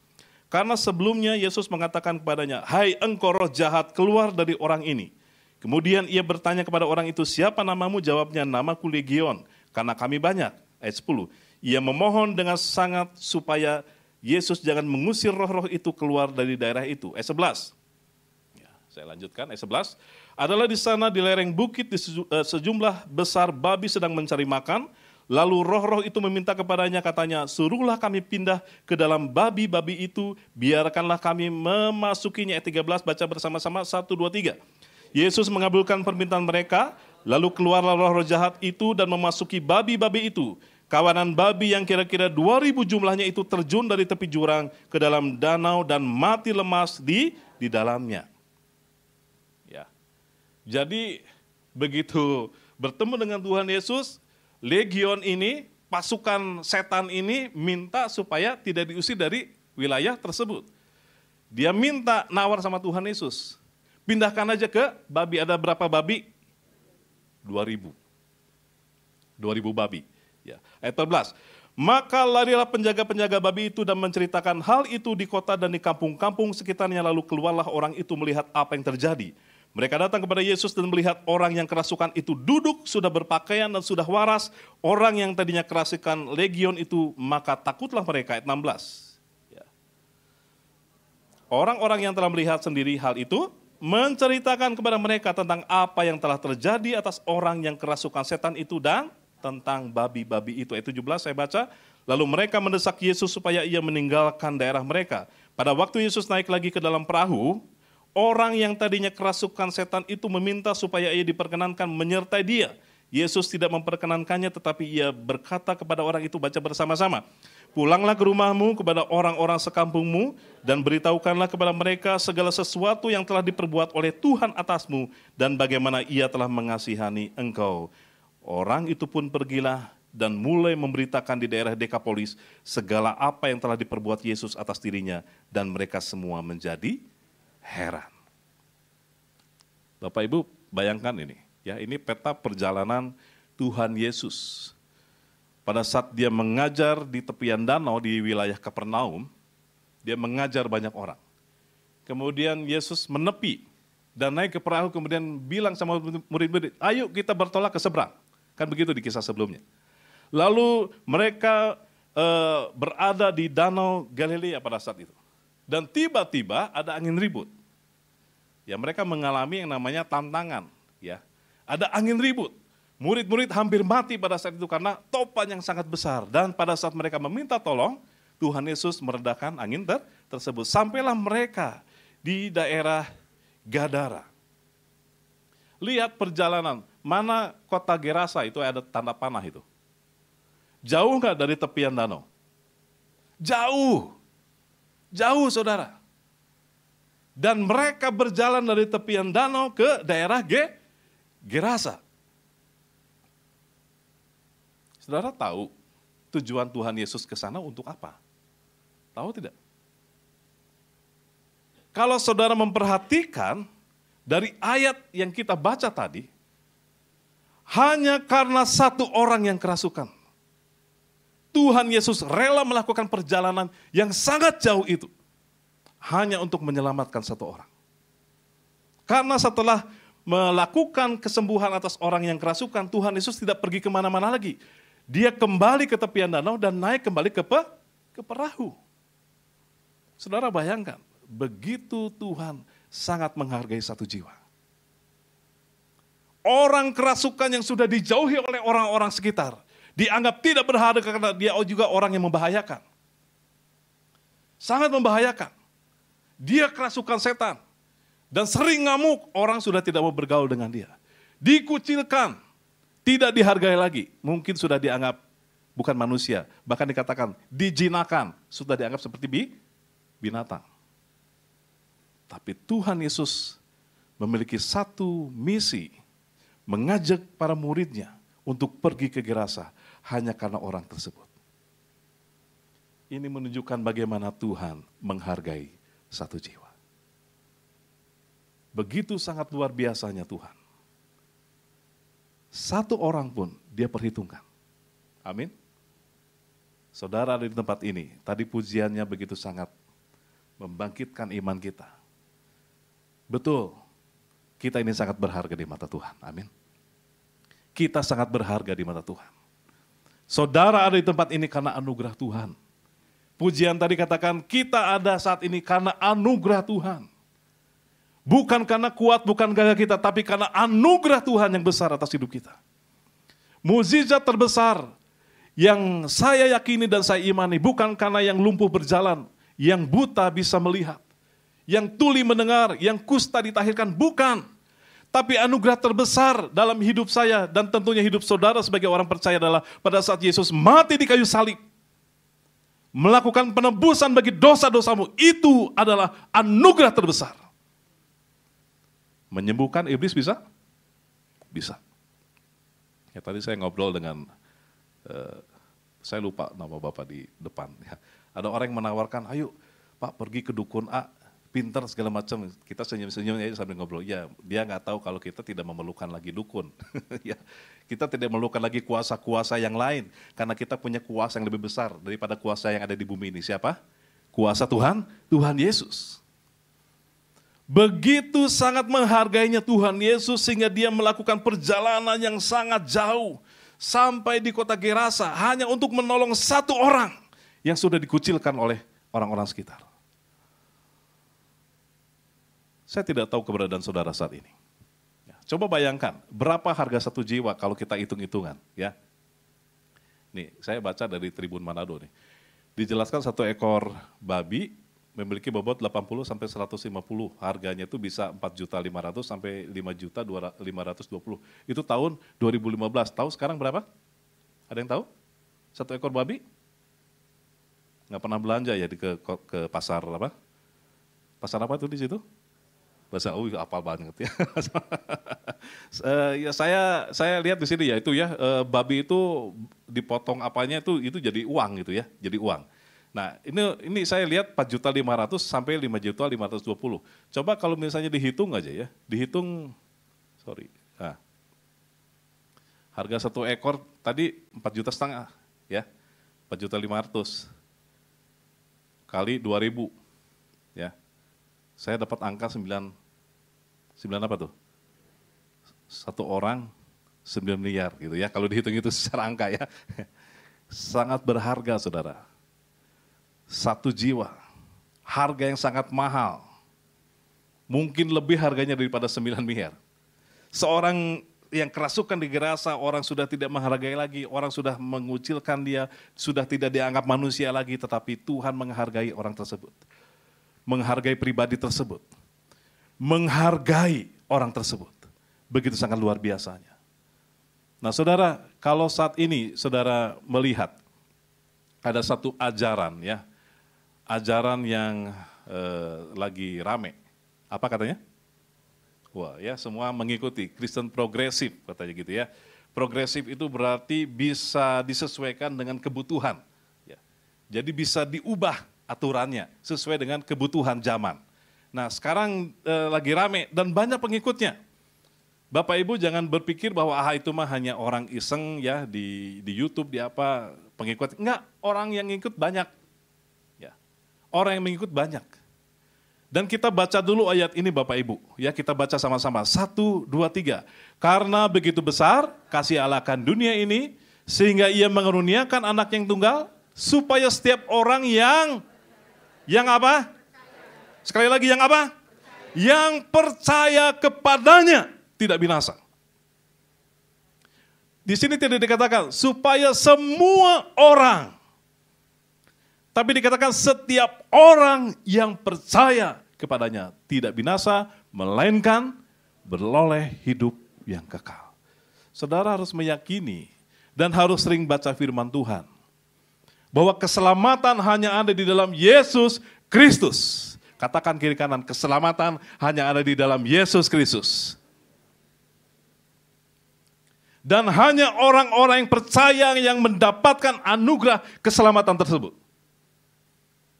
Karena sebelumnya Yesus mengatakan kepadanya, hai engkau roh jahat, keluar dari orang ini. Kemudian ia bertanya kepada orang itu, siapa namamu? Jawabnya, namaku Legion, karena kami banyak. Ayat 10. Ia memohon dengan sangat supaya Yesus jangan mengusir roh-roh itu keluar dari daerah itu. Ayat 11. Ya, saya lanjutkan, ayat 11. Adalah di sana di lereng bukit di sejumlah besar babi sedang mencari makan. Lalu roh-roh itu meminta kepadanya, katanya, suruhlah kami pindah ke dalam babi-babi itu, biarkanlah kami memasukinya. Ayat 13, baca bersama-sama, 1, 2, 3. Yesus mengabulkan permintaan mereka, lalu keluarlah roh-roh jahat itu dan memasuki babi-babi itu. Kawanan babi yang kira-kira 2.000 jumlahnya itu terjun dari tepi jurang ke dalam danau dan mati lemas di dalamnya. Ya. Jadi begitu bertemu dengan Tuhan Yesus, Legion ini, pasukan setan ini minta supaya tidak diusir dari wilayah tersebut. Dia minta nawar sama Tuhan Yesus. Pindahkan aja ke babi. Ada berapa babi? 2.000. 2.000 babi. Ya. Ayat 14. Maka larilah penjaga-penjaga babi itu dan menceritakan hal itu di kota dan di kampung-kampung sekitarnya. Lalu keluarlah orang itu melihat apa yang terjadi. Mereka datang kepada Yesus dan melihat orang yang kerasukan itu duduk, sudah berpakaian dan sudah waras. Orang yang tadinya kerasukan legion itu, maka takutlah mereka. Ayat 16. Ya. Orang-orang yang telah melihat sendiri hal itu, menceritakan kepada mereka tentang apa yang telah terjadi atas orang yang kerasukan setan itu dan tentang babi-babi itu. Ayat 17 saya baca. Lalu mereka mendesak Yesus supaya ia meninggalkan daerah mereka. Pada waktu Yesus naik lagi ke dalam perahu, orang yang tadinya kerasukan setan itu meminta supaya ia diperkenankan menyertai dia. Yesus tidak memperkenankannya, tetapi ia berkata kepada orang itu, baca bersama-sama. Pulanglah ke rumahmu kepada orang-orang sekampungmu dan beritahukanlah kepada mereka segala sesuatu yang telah diperbuat oleh Tuhan atasmu dan bagaimana ia telah mengasihani engkau. Orang itu pun pergilah dan mulai memberitakan di daerah Dekapolis segala apa yang telah diperbuat Yesus atas dirinya, dan mereka semua menjadi heran. Bapak Ibu bayangkan ini, ya, ini peta perjalanan Tuhan Yesus. Pada saat dia mengajar di tepian danau di wilayah Kapernaum, dia mengajar banyak orang. Kemudian Yesus menepi dan naik ke perahu, kemudian bilang sama murid-murid, ayo kita bertolak ke seberang. Kan begitu di kisah sebelumnya. Lalu mereka berada di danau Galilea pada saat itu. Dan tiba-tiba ada angin ribut. Ya, mereka mengalami yang namanya tantangan. Ya, ada angin ribut. Murid-murid hampir mati pada saat itu karena topan yang sangat besar. Dan pada saat mereka meminta tolong, Tuhan Yesus meredakan angin tersebut. Sampailah mereka di daerah Gadara. Lihat perjalanan, mana kota Gerasa itu ada tanda panah itu. Jauh nggak dari tepian danau? Jauh. Jauh, saudara. Dan mereka berjalan dari tepian danau ke daerah Gerasa. Saudara tahu tujuan Tuhan Yesus ke sana untuk apa? Tahu tidak? Kalau saudara memperhatikan dari ayat yang kita baca tadi, hanya karena satu orang yang kerasukan, Tuhan Yesus rela melakukan perjalanan yang sangat jauh itu, hanya untuk menyelamatkan satu orang. Karena setelah melakukan kesembuhan atas orang yang kerasukan, Tuhan Yesus tidak pergi kemana-mana lagi. Dia kembali ke tepian danau dan naik kembali ke perahu. Saudara bayangkan, begitu Tuhan sangat menghargai satu jiwa. Orang kerasukan yang sudah dijauhi oleh orang-orang sekitar, dianggap tidak berharga karena dia juga orang yang membahayakan. Sangat membahayakan. Dia kerasukan setan. Dan sering ngamuk, orang sudah tidak mau bergaul dengan dia. Dikucilkan, tidak dihargai lagi. Mungkin sudah dianggap bukan manusia. Bahkan dikatakan dijinakan, sudah dianggap seperti binatang. Tapi Tuhan Yesus memiliki satu misi, mengajak para muridnya untuk pergi ke Gerasa hanya karena orang tersebut. Ini menunjukkan bagaimana Tuhan menghargai satu jiwa. Begitu sangat luar biasanya Tuhan. Satu orang pun dia perhitungkan. Amin. Saudara ada di tempat ini, tadi pujiannya begitu sangat membangkitkan iman kita. Betul, kita ini sangat berharga di mata Tuhan. Amin. Kita sangat berharga di mata Tuhan. Saudara ada di tempat ini karena anugerah Tuhan. Pujian tadi katakan, kita ada saat ini karena anugerah Tuhan. Bukan karena kuat, bukan gagah kita, tapi karena anugerah Tuhan yang besar atas hidup kita. Mukjizat terbesar yang saya yakini dan saya imani, bukan karena yang lumpuh berjalan, yang buta bisa melihat, yang tuli mendengar, yang kusta ditahirkan, bukan. Tapi anugerah terbesar dalam hidup saya dan tentunya hidup saudara sebagai orang percaya adalah pada saat Yesus mati di kayu salib, melakukan penebusan bagi dosa-dosamu, itu adalah anugerah terbesar. Menyembuhkan iblis bisa? Bisa. Ya, tadi saya ngobrol dengan, saya lupa nama Bapak di depan. Ya. Ada orang yang menawarkan, ayo Pak pergi ke dukun A, pintar segala macam. Kita senyum-senyum aja sambil ngobrol. Ya, dia nggak tahu kalau kita tidak memerlukan lagi dukun. Ya, kita tidak memerlukan lagi kuasa-kuasa yang lain. Karena kita punya kuasa yang lebih besar daripada kuasa yang ada di bumi ini. Siapa? Kuasa Tuhan, Tuhan Yesus. Begitu sangat menghargainya Tuhan Yesus sehingga dia melakukan perjalanan yang sangat jauh sampai di kota Gerasa hanya untuk menolong satu orang yang sudah dikucilkan oleh orang-orang sekitar. Saya tidak tahu keberadaan saudara saat ini. Coba bayangkan berapa harga satu jiwa kalau kita hitung-hitungan, ya. Nih, saya baca dari Tribun Manado nih. Dijelaskan satu ekor babi memiliki bobot 80 sampai 150. Harganya itu bisa 4.500.000 sampai 5.520. Itu tahun 2015. Tahu sekarang berapa? Ada yang tahu? Satu ekor babi? Nggak pernah belanja ya ke pasar apa? Pasar apa tuh di situ? Bahasa apal banget ya. Ya saya lihat di sini ya itu ya babi itu dipotong apanya itu jadi uang gitu ya, jadi uang. Nah, ini saya lihat 4.500.000 sampai 5.520. Coba kalau misalnya dihitung aja ya, dihitung Nah, harga satu ekor tadi 4,5 juta ya. 4.500.000 kali 2.000 ya. Saya dapat angka 9 apa tuh? Satu orang 9 miliar gitu ya. Kalau dihitung itu secara angka ya. Sangat berharga saudara. Satu jiwa. Harga yang sangat mahal. Mungkin lebih harganya daripada 9 miliar. Seorang yang kerasukan di Gerasa, orang sudah tidak menghargai lagi. Orang sudah mengucilkan dia. Sudah tidak dianggap manusia lagi. Tetapi Tuhan menghargai orang tersebut. Menghargai pribadi tersebut, menghargai orang tersebut, begitu sangat luar biasanya. Nah saudara, kalau saat ini saudara melihat ada satu ajaran ya, ajaran yang lagi rame, apa katanya? Wah ya semua mengikuti, Kristen progresif katanya gitu ya. Progresif itu berarti bisa disesuaikan dengan kebutuhan, ya. Jadi bisa diubah aturannya sesuai dengan kebutuhan zaman. Nah sekarang lagi rame dan banyak pengikutnya. Bapak Ibu jangan berpikir bahwa itu mah hanya orang iseng ya di YouTube di apa pengikut. Enggak, orang yang ngikut banyak. Ya. Orang yang mengikut banyak. Dan kita baca dulu ayat ini Bapak Ibu. Ya kita baca sama-sama. 1, 2, 3. Karena begitu besar kasih Allah akan dunia ini sehingga ia mengaruniakan anak yang tunggal supaya setiap orang yang apa? Sekali lagi yang apa? Yang percaya kepadanya tidak binasa. Di sini tidak dikatakan supaya semua orang. Tapi dikatakan setiap orang yang percaya kepadanya tidak binasa, melainkan beroleh hidup yang kekal. Saudara harus meyakini dan harus sering baca firman Tuhan. Bahwa keselamatan hanya ada di dalam Yesus Kristus. Katakan kiri kanan, keselamatan hanya ada di dalam Yesus Kristus. Dan hanya orang-orang yang percaya yang mendapatkan anugerah keselamatan tersebut.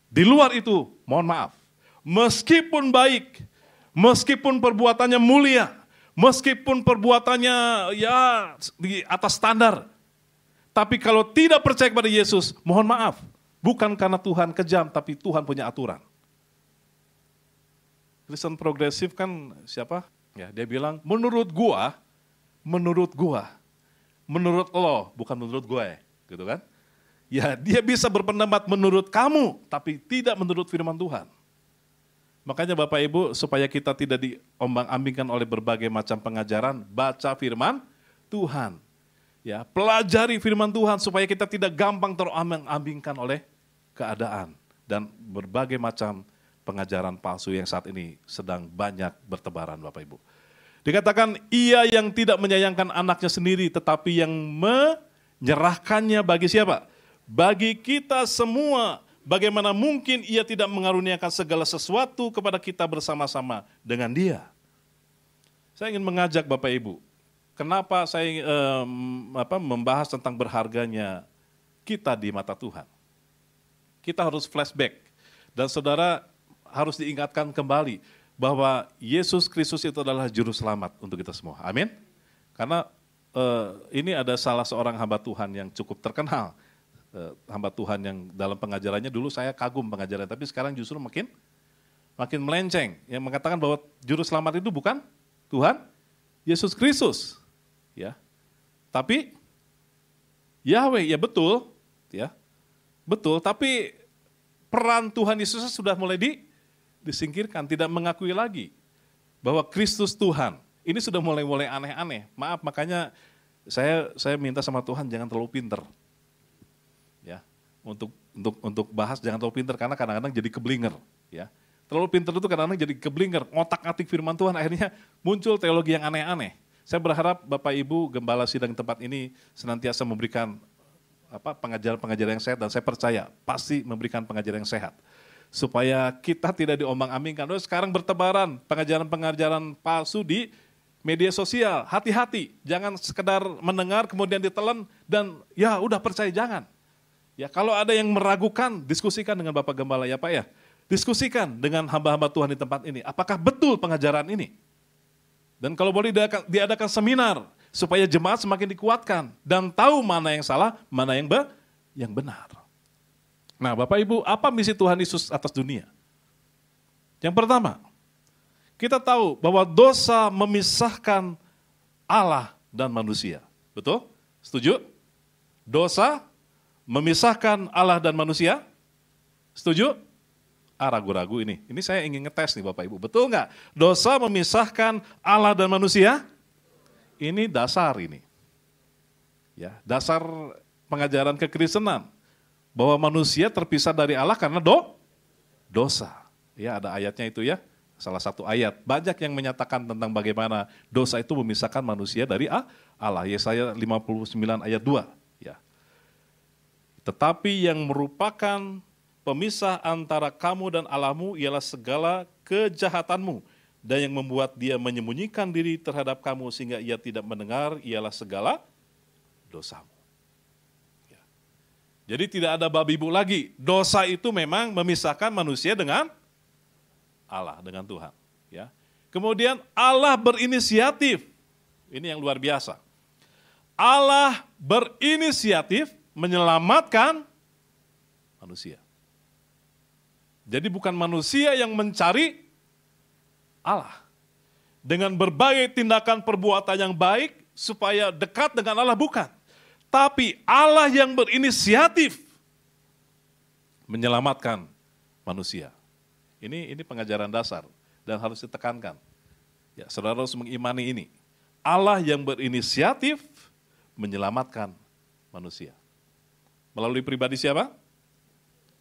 Di luar itu, mohon maaf, meskipun baik, meskipun perbuatannya mulia, meskipun perbuatannya ya di atas standar, tapi kalau tidak percaya kepada Yesus, mohon maaf, bukan karena Tuhan kejam, tapi Tuhan punya aturan. Kristen progresif kan siapa? Ya, dia bilang, menurut gua, menurut lo, bukan menurut gue, gitu kan? Ya, dia bisa berpendapat menurut kamu, tapi tidak menurut firman Tuhan. Makanya Bapak Ibu, supaya kita tidak diombang-ambingkan oleh berbagai macam pengajaran, baca firman Tuhan. Ya, pelajari firman Tuhan supaya kita tidak gampang terombang-ambingkan oleh keadaan dan berbagai macam pengajaran palsu yang saat ini sedang banyak bertebaran Bapak Ibu. Dikatakan ia yang tidak menyayangkan anaknya sendiri tetapi yang menyerahkannya bagi siapa? Bagi kita semua. Bagaimana mungkin ia tidak mengaruniakan segala sesuatu kepada kita bersama-sama dengan dia? Saya ingin mengajak Bapak Ibu. Kenapa saya membahas tentang berharganya kita di mata Tuhan? Kita harus flashback dan saudara harus diingatkan kembali bahwa Yesus Kristus itu adalah juru selamat untuk kita semua. Amin. Karena ini ada salah seorang hamba Tuhan yang cukup terkenal. Hamba Tuhan yang dalam pengajarannya dulu saya kagum pengajaran, tapi sekarang justru makin makin melenceng, yang mengatakan bahwa juru selamat itu bukan Tuhan Yesus Kristus, ya. Tapi Yahweh, ya betul, ya. Betul, tapi peran Tuhan Yesus sudah mulai disingkirkan, tidak mengakui lagi bahwa Kristus Tuhan. Ini sudah mulai aneh-aneh. Maaf, makanya saya minta sama Tuhan jangan terlalu pinter. Ya, untuk bahas jangan terlalu pinter karena kadang-kadang jadi keblinger, ya. Terlalu pinter itu kadang-kadang jadi keblinger, ngotak-atik firman Tuhan, akhirnya muncul teologi yang aneh-aneh. Saya berharap Bapak Ibu Gembala sidang tempat ini senantiasa memberikan pengajaran-pengajaran yang sehat, dan saya percaya pasti memberikan pengajaran yang sehat. Supaya kita tidak diombang-ambingkan. Sekarang bertebaran pengajaran-pengajaran palsu di media sosial. Hati-hati, jangan sekedar mendengar kemudian ditelan dan ya udah percaya, jangan. Ya, kalau ada yang meragukan, diskusikan dengan Bapak Gembala ya Pak ya. Diskusikan dengan hamba-hamba Tuhan di tempat ini. Apakah betul pengajaran ini? Dan kalau boleh diadakan seminar supaya jemaat semakin dikuatkan dan tahu mana yang salah, mana yang benar. Nah, Bapak Ibu, apa misi Tuhan Yesus atas dunia? Yang pertama, kita tahu bahwa dosa memisahkan Allah dan manusia. Betul? Setuju? Dosa memisahkan Allah dan manusia? Setuju? Ragu-ragu ini. Ini saya ingin ngetes nih Bapak Ibu. Betul nggak? Dosa memisahkan Allah dan manusia? Ini dasar ini. Ya, dasar pengajaran kekristenan. Bahwa manusia terpisah dari Allah karena dosa. Ya, ada ayatnya itu ya. Salah satu ayat. Banyak yang menyatakan tentang bagaimana dosa itu memisahkan manusia dari Allah. Yesaya 59 ayat 2. Ya. Tetapi yang merupakan pemisah antara kamu dan Allahmu ialah segala kejahatanmu, dan yang membuat dia menyembunyikan diri terhadap kamu sehingga ia tidak mendengar ialah segala dosamu. Ya. Jadi tidak ada babi bu lagi. Dosa itu memang memisahkan manusia dengan Allah, dengan Tuhan. Ya. Kemudian Allah berinisiatif. Ini yang luar biasa. Allah berinisiatif menyelamatkan manusia. Jadi bukan manusia yang mencari Allah. Dengan berbagai tindakan perbuatan yang baik supaya dekat dengan Allah, bukan. Tapi Allah yang berinisiatif menyelamatkan manusia. Ini pengajaran dasar dan harus ditekankan. Ya, saudara harus mengimani ini. Allah yang berinisiatif menyelamatkan manusia. Melalui pribadi siapa?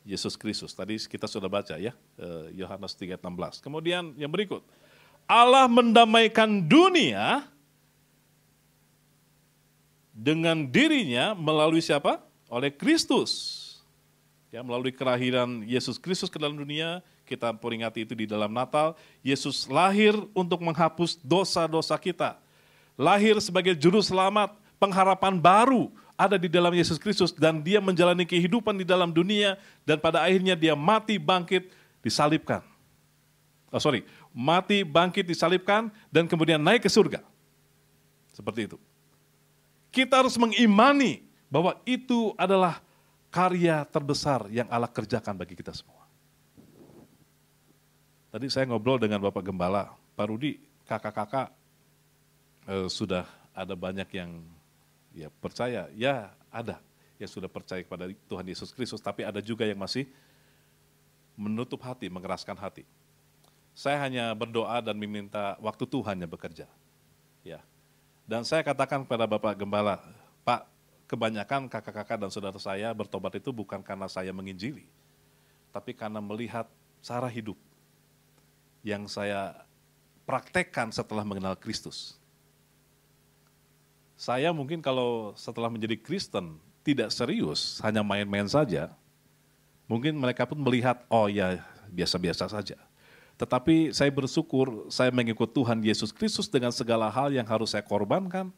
Yesus Kristus. Tadi kita sudah baca ya, Yohanes 3:16. Kemudian yang berikut, Allah mendamaikan dunia dengan dirinya melalui siapa? Oleh Kristus. Ya, melalui kelahiran Yesus Kristus ke dalam dunia, kita peringati itu di dalam Natal. Yesus lahir untuk menghapus dosa-dosa kita. Lahir sebagai juru selamat, pengharapan baru ada di dalam Yesus Kristus, dan dia menjalani kehidupan di dalam dunia, dan pada akhirnya dia mati, bangkit, disalibkan. Mati, bangkit, disalibkan, dan kemudian naik ke surga. Seperti itu. Kita harus mengimani bahwa itu adalah karya terbesar yang Allah kerjakan bagi kita semua. Tadi saya ngobrol dengan Bapak Gembala, Pak Rudi, kakak-kakak sudah ada banyak yang ya percaya, ya ada yang sudah percaya kepada Tuhan Yesus Kristus, tapi ada juga yang masih menutup hati, mengeraskan hati. Saya hanya berdoa dan meminta waktu Tuhan yang bekerja. Ya. Dan saya katakan kepada Bapak Gembala, Pak, kebanyakan kakak-kakak dan saudara saya bertobat itu bukan karena saya menginjili, tapi karena melihat cara hidup yang saya praktekkan setelah mengenal Kristus. Saya mungkin kalau setelah menjadi Kristen tidak serius, hanya main-main saja, mungkin mereka pun melihat, oh ya biasa-biasa saja. Tetapi saya bersyukur saya mengikut Tuhan Yesus Kristus dengan segala hal yang harus saya korbankan,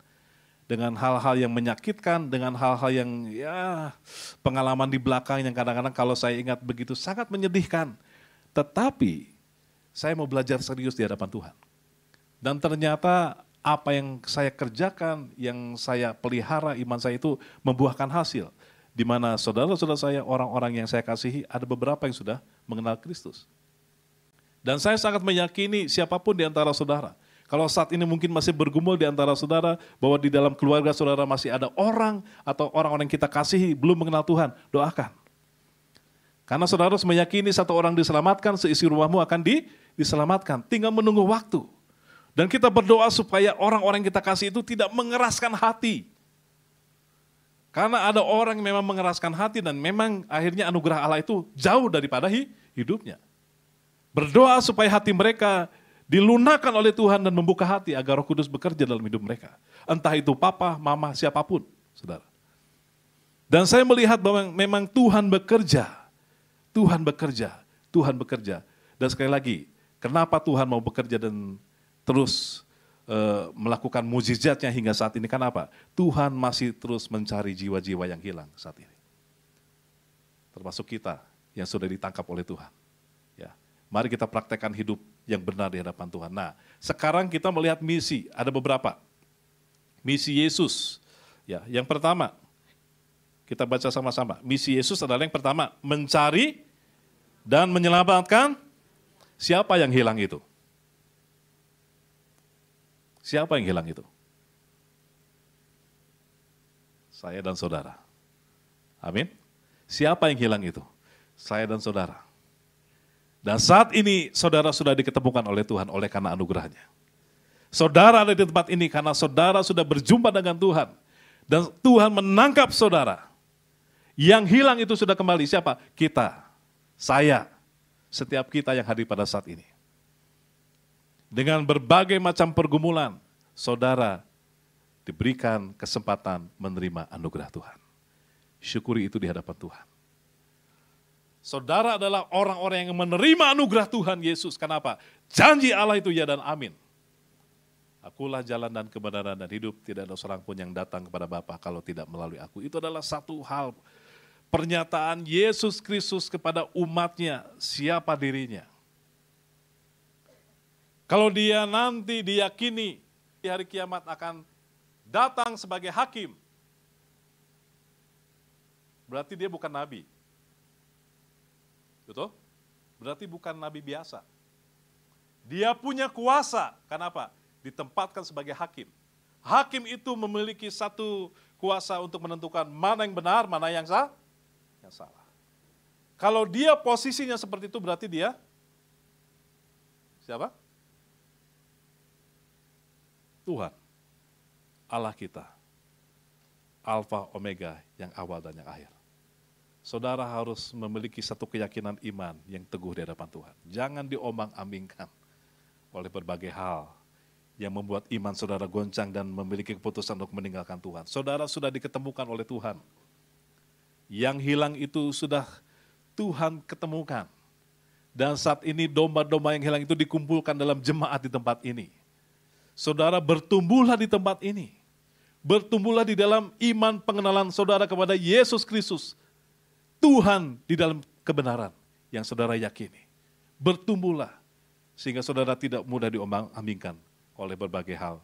dengan hal-hal yang menyakitkan, dengan hal-hal yang ya pengalaman di belakang yang kadang-kadang kalau saya ingat begitu sangat menyedihkan. Tetapi saya mau belajar serius di hadapan Tuhan. Dan ternyata apa yang saya kerjakan, yang saya pelihara, iman saya itu membuahkan hasil. Di mana saudara-saudara saya, orang-orang yang saya kasihi, ada beberapa yang sudah mengenal Kristus. Dan saya sangat meyakini siapapun di antara saudara, kalau saat ini mungkin masih bergumul di antara saudara, bahwa di dalam keluarga saudara masih ada orang atau orang-orang yang kita kasihi belum mengenal Tuhan, doakan. Karena saudara harus meyakini satu orang diselamatkan, seisi rumahmu akan diselamatkan. Tinggal menunggu waktu. Dan kita berdoa supaya orang-orang yang kita kasih itu tidak mengeraskan hati. Karena ada orang yang memang mengeraskan hati dan memang akhirnya anugerah Allah itu jauh daripada hidupnya. Berdoa supaya hati mereka dilunakkan oleh Tuhan dan membuka hati agar Roh Kudus bekerja dalam hidup mereka. Entah itu papa, mama, siapapun, saudara. Dan saya melihat bahwa memang Tuhan bekerja. Tuhan bekerja, Tuhan bekerja. Dan sekali lagi, kenapa Tuhan mau bekerja dan terus melakukan mujizatnya hingga saat ini? Kenapa? Tuhan masih terus mencari jiwa-jiwa yang hilang saat ini. Termasuk kita yang sudah ditangkap oleh Tuhan. Ya, mari kita praktekkan hidup yang benar di hadapan Tuhan. Nah, sekarang kita melihat misi, ada beberapa. Misi Yesus. Ya, yang pertama, kita baca sama-sama. Misi Yesus adalah yang pertama, mencari dan menyelamatkan siapa yang hilang itu. Siapa yang hilang itu? Saya dan saudara. Amin. Siapa yang hilang itu? Saya dan saudara. Dan saat ini saudara sudah diketemukan oleh Tuhan oleh karena anugerahnya. Saudara ada di tempat ini karena saudara sudah berjumpa dengan Tuhan. Dan Tuhan menangkap saudara. Yang hilang itu sudah kembali. Siapa? Kita. Saya. Setiap kita yang hadir pada saat ini. Dengan berbagai macam pergumulan, saudara diberikan kesempatan menerima anugerah Tuhan. Syukuri itu di hadapan Tuhan. Saudara adalah orang-orang yang menerima anugerah Tuhan Yesus. Kenapa? Janji Allah itu ya dan amin. Akulah jalan dan kebenaran dan hidup, tidak ada seorang pun yang datang kepada Bapa kalau tidak melalui aku. Itu adalah satu hal pernyataan Yesus Kristus kepada umatnya, siapa dirinya. Kalau dia nanti diyakini di hari kiamat akan datang sebagai hakim, berarti dia bukan nabi. Betul? Berarti bukan nabi biasa. Dia punya kuasa. Kenapa? Ditempatkan sebagai hakim. Hakim itu memiliki satu kuasa untuk menentukan mana yang benar, mana yang salah. Kalau dia posisinya seperti itu berarti dia siapa? Tuhan, Allah kita, Alfa Omega, yang awal dan yang akhir. Saudara harus memiliki satu keyakinan iman yang teguh di hadapan Tuhan. Jangan diombang-ambingkan oleh berbagai hal yang membuat iman saudara goncang dan memiliki keputusan untuk meninggalkan Tuhan. Saudara sudah diketemukan oleh Tuhan. Yang hilang itu sudah Tuhan ketemukan. Dan saat ini domba-domba yang hilang itu dikumpulkan dalam jemaat di tempat ini. Saudara bertumbuhlah di tempat ini. Bertumbuhlah di dalam iman pengenalan saudara kepada Yesus Kristus. Tuhan di dalam kebenaran yang saudara yakini. Bertumbuhlah sehingga saudara tidak mudah diombang-ambingkan oleh berbagai hal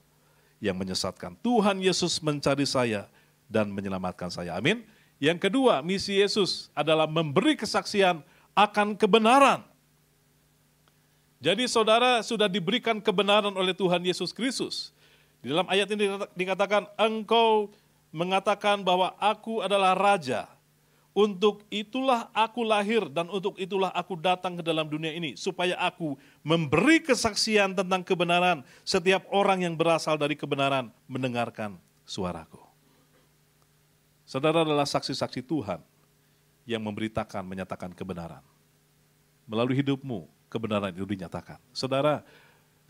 yang menyesatkan. Tuhan Yesus mencari saya dan menyelamatkan saya. Amin. Yang kedua, misi Yesus adalah memberi kesaksian akan kebenaran. Jadi saudara sudah diberikan kebenaran oleh Tuhan Yesus Kristus. Di dalam ayat ini dikatakan, engkau mengatakan bahwa aku adalah raja. Untuk itulah aku lahir dan untuk itulah aku datang ke dalam dunia ini. Supaya aku memberi kesaksian tentang kebenaran. Setiap orang yang berasal dari kebenaran mendengarkan suaraku. Saudara adalah saksi-saksi Tuhan yang memberitakan, menyatakan kebenaran. Melalui hidupmu, kebenaran itu dinyatakan. Saudara,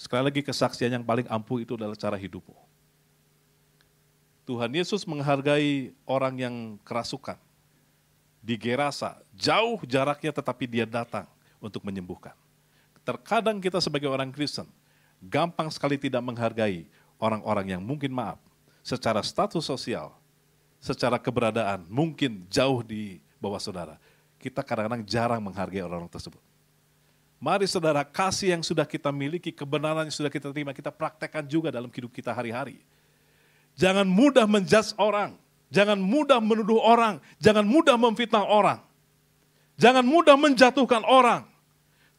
sekali lagi kesaksian yang paling ampuh itu adalah cara hidupmu. Tuhan Yesus menghargai orang yang kerasukan. Di Gerasa, jauh jaraknya tetapi dia datang untuk menyembuhkan. Terkadang kita sebagai orang Kristen, gampang sekali tidak menghargai orang-orang yang mungkin maaf, secara status sosial, secara keberadaan, mungkin jauh di bawah saudara. Kita kadang-kadang jarang menghargai orang-orang tersebut. Mari saudara, kasih yang sudah kita miliki, kebenaran yang sudah kita terima, kita praktekkan juga dalam hidup kita hari-hari. Jangan mudah menjudge orang. Jangan mudah menuduh orang, jangan mudah memfitnah orang. Jangan mudah menjatuhkan orang.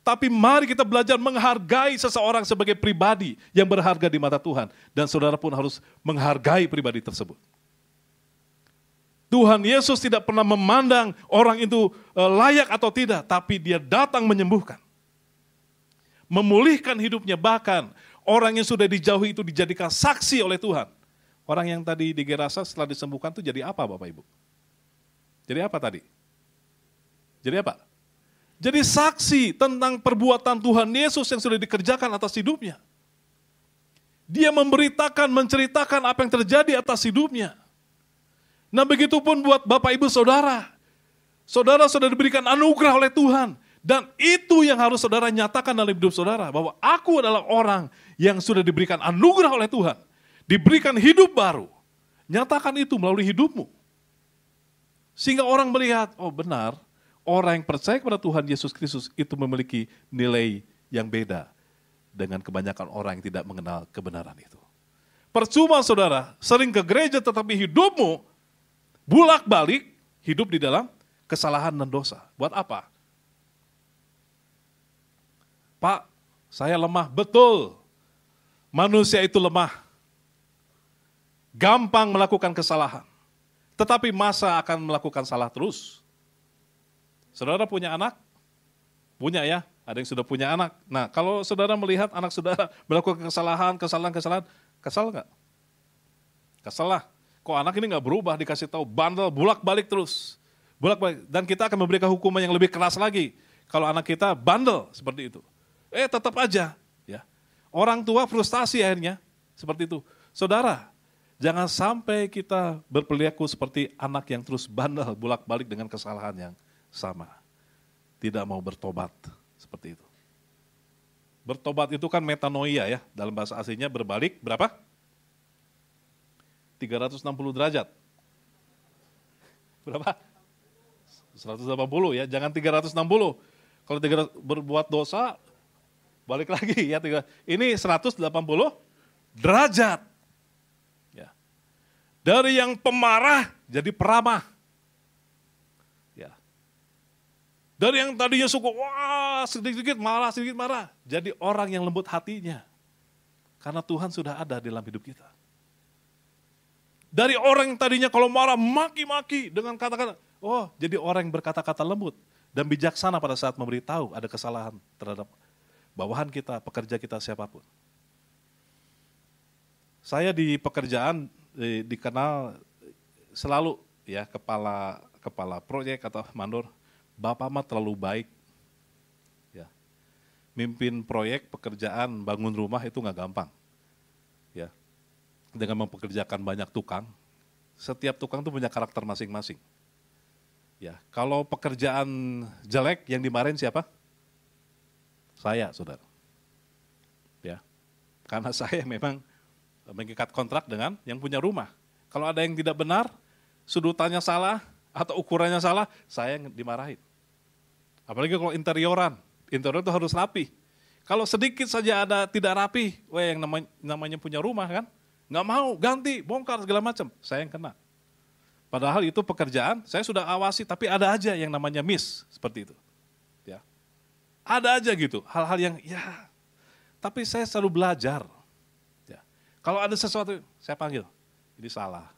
Tapi mari kita belajar menghargai seseorang sebagai pribadi yang berharga di mata Tuhan. Dan saudara pun harus menghargai pribadi tersebut. Tuhan Yesus tidak pernah memandang orang itu layak atau tidak, tapi dia datang menyembuhkan. Memulihkan hidupnya, bahkan orang yang sudah dijauhi itu dijadikan saksi oleh Tuhan. Orang yang tadi di Gerasa setelah disembuhkan itu jadi apa Bapak Ibu? Jadi apa tadi? Jadi apa? Jadi saksi tentang perbuatan Tuhan Yesus yang sudah dikerjakan atas hidupnya. Dia memberitakan, menceritakan apa yang terjadi atas hidupnya. Nah begitu pun buat Bapak Ibu Saudara. Saudara sudah diberikan anugerah oleh Tuhan. Dan itu yang harus saudara nyatakan dalam hidup saudara. Bahwa aku adalah orang yang sudah diberikan anugerah oleh Tuhan. Diberikan hidup baru. Nyatakan itu melalui hidupmu. Sehingga orang melihat, oh benar, orang yang percaya kepada Tuhan Yesus Kristus itu memiliki nilai yang beda dengan kebanyakan orang yang tidak mengenal kebenaran itu. Percuma saudara, sering ke gereja tetapi hidupmu bulak-balik hidup di dalam kesalahan dan dosa. Buat apa? Pak, saya lemah. Betul, manusia itu lemah. Gampang melakukan kesalahan. Tetapi masa akan melakukan salah terus. Saudara punya anak? Punya ya, ada yang sudah punya anak. Nah, kalau saudara melihat anak saudara melakukan kesalahan, kesal nggak? Kesal lah. Kok anak ini nggak berubah, dikasih tahu bandel, bolak-balik terus. Bolak-balik. Dan kita akan memberikan hukuman yang lebih keras lagi. Kalau anak kita bandel seperti itu. Tetap aja. Ya. Orang tua frustasi akhirnya, seperti itu. Saudara, jangan sampai kita berperilaku seperti anak yang terus bandel, bolak-balik dengan kesalahan yang sama. Tidak mau bertobat, seperti itu. Bertobat itu kan metanoia ya, dalam bahasa aslinya berbalik berapa? 360 derajat. Berapa? 180 ya, jangan 360. Kalau berbuat dosa, balik lagi ya. Ini 180 derajat. Ya. Dari yang pemarah jadi peramah. Ya. Dari yang tadinya suka, wah sedikit-sedikit marah, sedikit marah. Jadi orang yang lembut hatinya. Karena Tuhan sudah ada dalam hidup kita. Dari orang yang tadinya kalau marah, maki-maki dengan kata-kata. Oh, jadi orang yang berkata-kata lembut. Dan bijaksana pada saat memberitahu ada kesalahan terhadap bawahan kita, pekerja kita, siapapun. Saya di pekerjaan dikenal selalu ya kepala proyek atau mandor, Bapak mah terlalu baik. Ya. Mimpin proyek, pekerjaan, bangun rumah itu nggak gampang. Ya. Dengan mempekerjakan banyak tukang, setiap tukang itu punya karakter masing-masing. Ya, kalau pekerjaan jelek yang dimarahin siapa? Saya, saudara. Ya, karena saya memang mengikat kontrak dengan yang punya rumah. Kalau ada yang tidak benar, sudutannya salah atau ukurannya salah, saya yang dimarahin. Apalagi kalau interior itu harus rapi. Kalau sedikit saja ada tidak rapi, yang namanya punya rumah kan, nggak mau ganti, bongkar segala macam, saya yang kena. Padahal itu pekerjaan, saya sudah awasi, tapi ada aja yang namanya miss, seperti itu. Ya. Ada aja gitu, hal-hal yang ya, tapi saya selalu belajar. Ya. Kalau ada sesuatu, saya panggil, ini salah.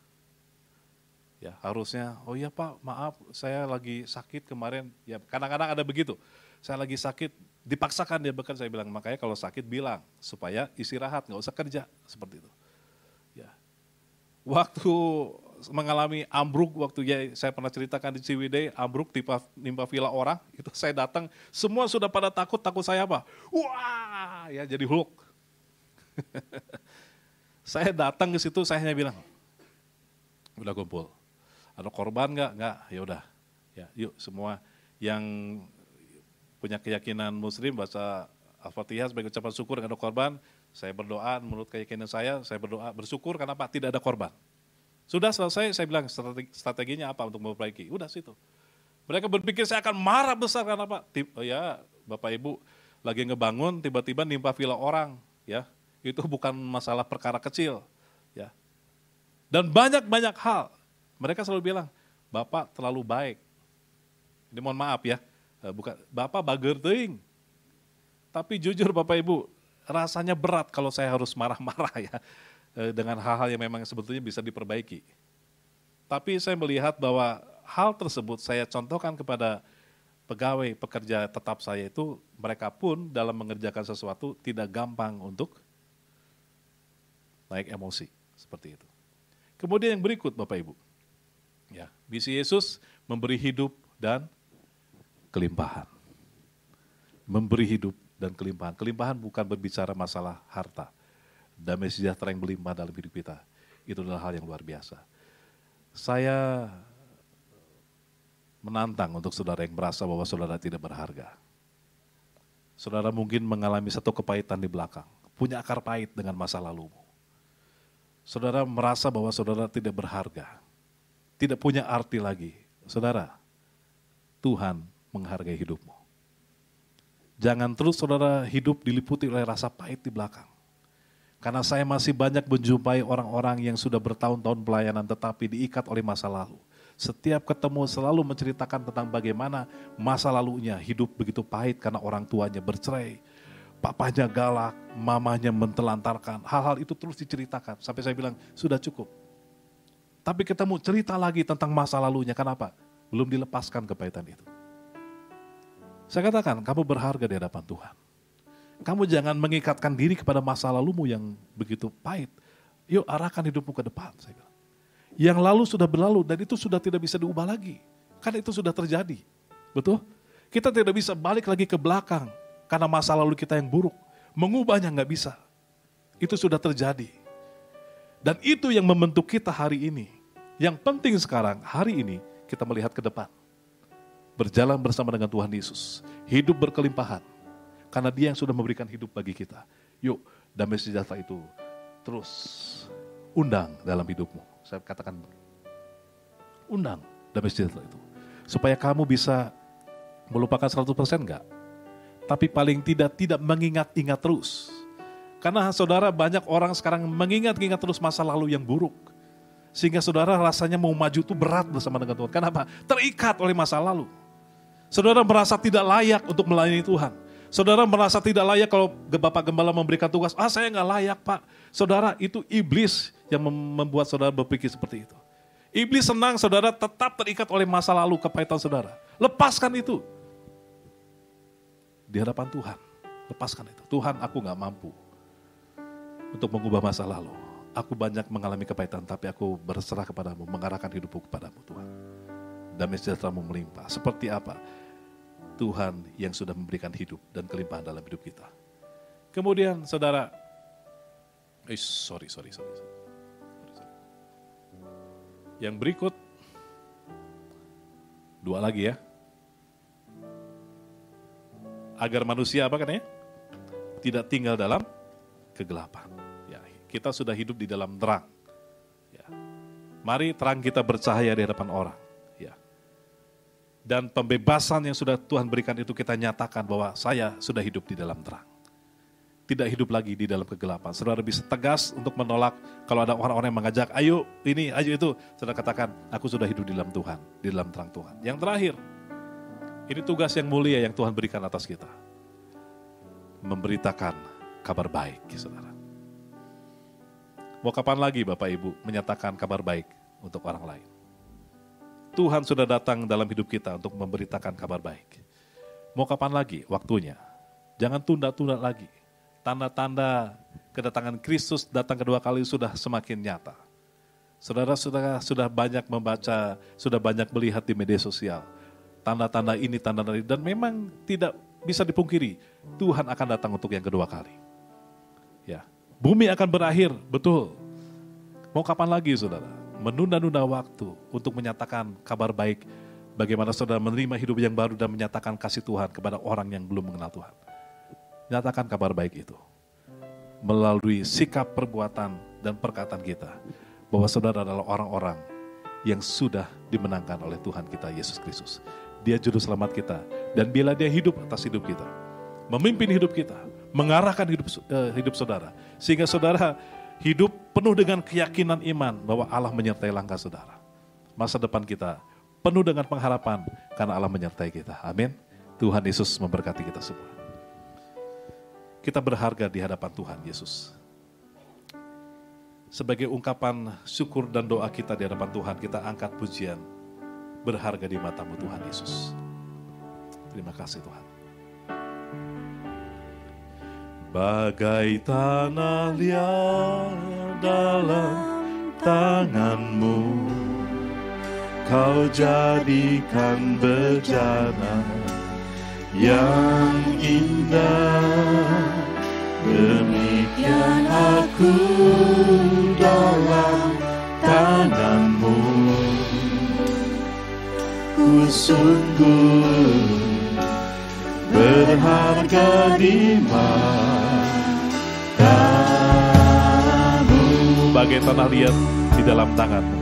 Ya, harusnya, oh iya Pak, maaf, saya lagi sakit kemarin. Ya, kadang-kadang ada begitu, saya lagi sakit, dipaksakan dia bekerja, saya bilang, makanya kalau sakit bilang, supaya istirahat, nggak usah kerja, seperti itu. Ya. Waktu mengalami ambruk, waktu saya pernah ceritakan di Ciwidey, ambruk nimpa villa orang, itu saya datang, semua sudah pada takut saya apa? Wah, ya jadi Hulk. Saya datang ke situ, saya hanya bilang, udah kumpul, ada korban nggak? Nggak, ya udah, ya yuk semua yang punya keyakinan Muslim baca Al-Fatihah sebagai ucapan syukur dengan ada korban. Saya berdoa menurut keyakinan saya berdoa bersyukur karena Pak tidak ada korban. Sudah selesai, saya bilang strateginya apa untuk memperbaiki. Udah situ. Mereka berpikir saya akan marah besar karena Pak. Oh ya, Bapak Ibu lagi ngebangun tiba-tiba nimpa villa orang, ya. Itu bukan masalah perkara kecil, ya. Dan banyak hal. Mereka selalu bilang, Bapak terlalu baik. Ini mohon maaf ya, bukan Bapak bager teuing. Tapi jujur Bapak Ibu, rasanya berat kalau saya harus marah-marah ya. Dengan hal-hal yang memang sebetulnya bisa diperbaiki. Tapi saya melihat bahwa hal tersebut saya contohkan kepada pegawai pekerja tetap saya itu, mereka pun dalam mengerjakan sesuatu tidak gampang untuk naik emosi. Seperti itu. Kemudian yang berikut Bapak Ibu. Ya, misi Yesus memberi hidup dan kelimpahan. Memberi hidup dan kelimpahan. Kelimpahan bukan berbicara masalah harta. Damai sejahtera yang melimpah dalam hidup kita. Itu adalah hal yang luar biasa. Saya menantang untuk saudara yang merasa bahwa saudara tidak berharga. Saudara mungkin mengalami satu kepahitan di belakang. Punya akar pahit dengan masa lalumu. Saudara merasa bahwa saudara tidak berharga. Tidak punya arti lagi. Saudara, Tuhan menghargai hidupmu. Jangan terus saudara hidup diliputi oleh rasa pahit di belakang. Karena saya masih banyak menjumpai orang-orang yang sudah bertahun-tahun pelayanan tetapi diikat oleh masa lalu. Setiap ketemu selalu menceritakan tentang bagaimana masa lalunya hidup begitu pahit karena orang tuanya bercerai. Papanya galak, mamanya mentelantarkan. Hal-hal itu terus diceritakan. Sampai saya bilang, sudah cukup. Tapi ketemu cerita lagi tentang masa lalunya. Kenapa? Belum dilepaskan kepahitan itu. Saya katakan, kamu berharga di hadapan Tuhan. Kamu jangan mengikatkan diri kepada masa lalumu yang begitu pahit. Yuk arahkan hidupmu ke depan. Saya bilang. Yang lalu sudah berlalu dan itu sudah tidak bisa diubah lagi. Karena itu sudah terjadi. Betul? Kita tidak bisa balik lagi ke belakang. Karena masa lalu kita yang buruk. Mengubahnya nggak bisa. Itu sudah terjadi. Dan itu yang membentuk kita hari ini. Yang penting sekarang, hari ini kita melihat ke depan. Berjalan bersama dengan Tuhan Yesus. Hidup berkelimpahan. Karena Dia yang sudah memberikan hidup bagi kita. Yuk, damai sejahtera itu terus undang dalam hidupmu. Saya katakan, undang damai sejahtera itu. Supaya kamu bisa melupakan 100% enggak. Tapi paling tidak mengingat-ingat terus. Karena saudara banyak orang sekarang mengingat-ingat terus masa lalu yang buruk. Sehingga saudara rasanya mau maju itu berat bersama dengan Tuhan. Kenapa? Terikat oleh masa lalu. Saudara merasa tidak layak untuk melayani Tuhan. Saudara merasa tidak layak kalau Bapak Gembala memberikan tugas. Saya nggak layak Pak. Saudara itu iblis yang membuat saudara berpikir seperti itu. Iblis senang saudara tetap terikat oleh masa lalu kepahitan saudara. Lepaskan itu. Di hadapan Tuhan. Lepaskan itu. Tuhan, aku nggak mampu untuk mengubah masa lalu. Aku banyak mengalami kepahitan tapi aku berserah kepadamu. Mengarahkan hidupku kepadamu Tuhan. Damai sejahtera-Mu melimpah. Seperti apa? Tuhan yang sudah memberikan hidup dan kelimpahan dalam hidup kita. Kemudian saudara, sorry. Yang berikut, dua lagi ya. Agar manusia apa kan ya? Tidak tinggal dalam kegelapan. Ya, kita sudah hidup di dalam terang. Ya. Mari terang kita bercahaya di hadapan orang. Dan pembebasan yang sudah Tuhan berikan itu kita nyatakan bahwa saya sudah hidup di dalam terang. Tidak hidup lagi di dalam kegelapan. Saudara bisa tegas untuk menolak kalau ada orang-orang yang mengajak, ayo ini, ayo itu. Saudara katakan, aku sudah hidup di dalam Tuhan, di dalam terang Tuhan. Yang terakhir, ini tugas yang mulia yang Tuhan berikan atas kita. Memberitakan kabar baik, saudara. Mau kapan lagi Bapak Ibu menyatakan kabar baik untuk orang lain? Tuhan sudah datang dalam hidup kita untuk memberitakan kabar baik. Mau kapan lagi waktunya? Jangan tunda-tunda lagi. Tanda-tanda kedatangan Kristus datang kedua kali sudah semakin nyata. Saudara sudah banyak membaca, sudah banyak melihat di media sosial. Tanda-tanda ini, tanda-tanda ini. Dan memang tidak bisa dipungkiri, Tuhan akan datang untuk yang kedua kali. Ya, bumi akan berakhir, betul. Mau kapan lagi saudara? Menunda-nunda waktu untuk menyatakan kabar baik bagaimana saudara menerima hidup yang baru dan menyatakan kasih Tuhan kepada orang yang belum mengenal Tuhan. Nyatakan kabar baik itu melalui sikap, perbuatan, dan perkataan kita bahwa saudara adalah orang-orang yang sudah dimenangkan oleh Tuhan kita Yesus Kristus. Dia juru selamat kita dan bila Dia hidup atas hidup kita, memimpin hidup kita, mengarahkan hidup saudara sehingga saudara hidup penuh dengan keyakinan iman bahwa Allah menyertai langkah saudara. Masa depan kita penuh dengan pengharapan karena Allah menyertai kita. Amin. Tuhan Yesus memberkati kita semua. kita berharga di hadapan Tuhan Yesus. Sebagai ungkapan syukur dan doa kita di hadapan Tuhan, kita angkat pujian berharga di mata-Mu Tuhan Yesus. Terima kasih Tuhan. Bagai tanah liat dalam tangan-Mu, Kau jadikan bejana yang indah. Demikian aku dalam tangan-Mu, ku sungguh berharga di mata-Mu. Bagai tanah liat di dalam tangan-Mu,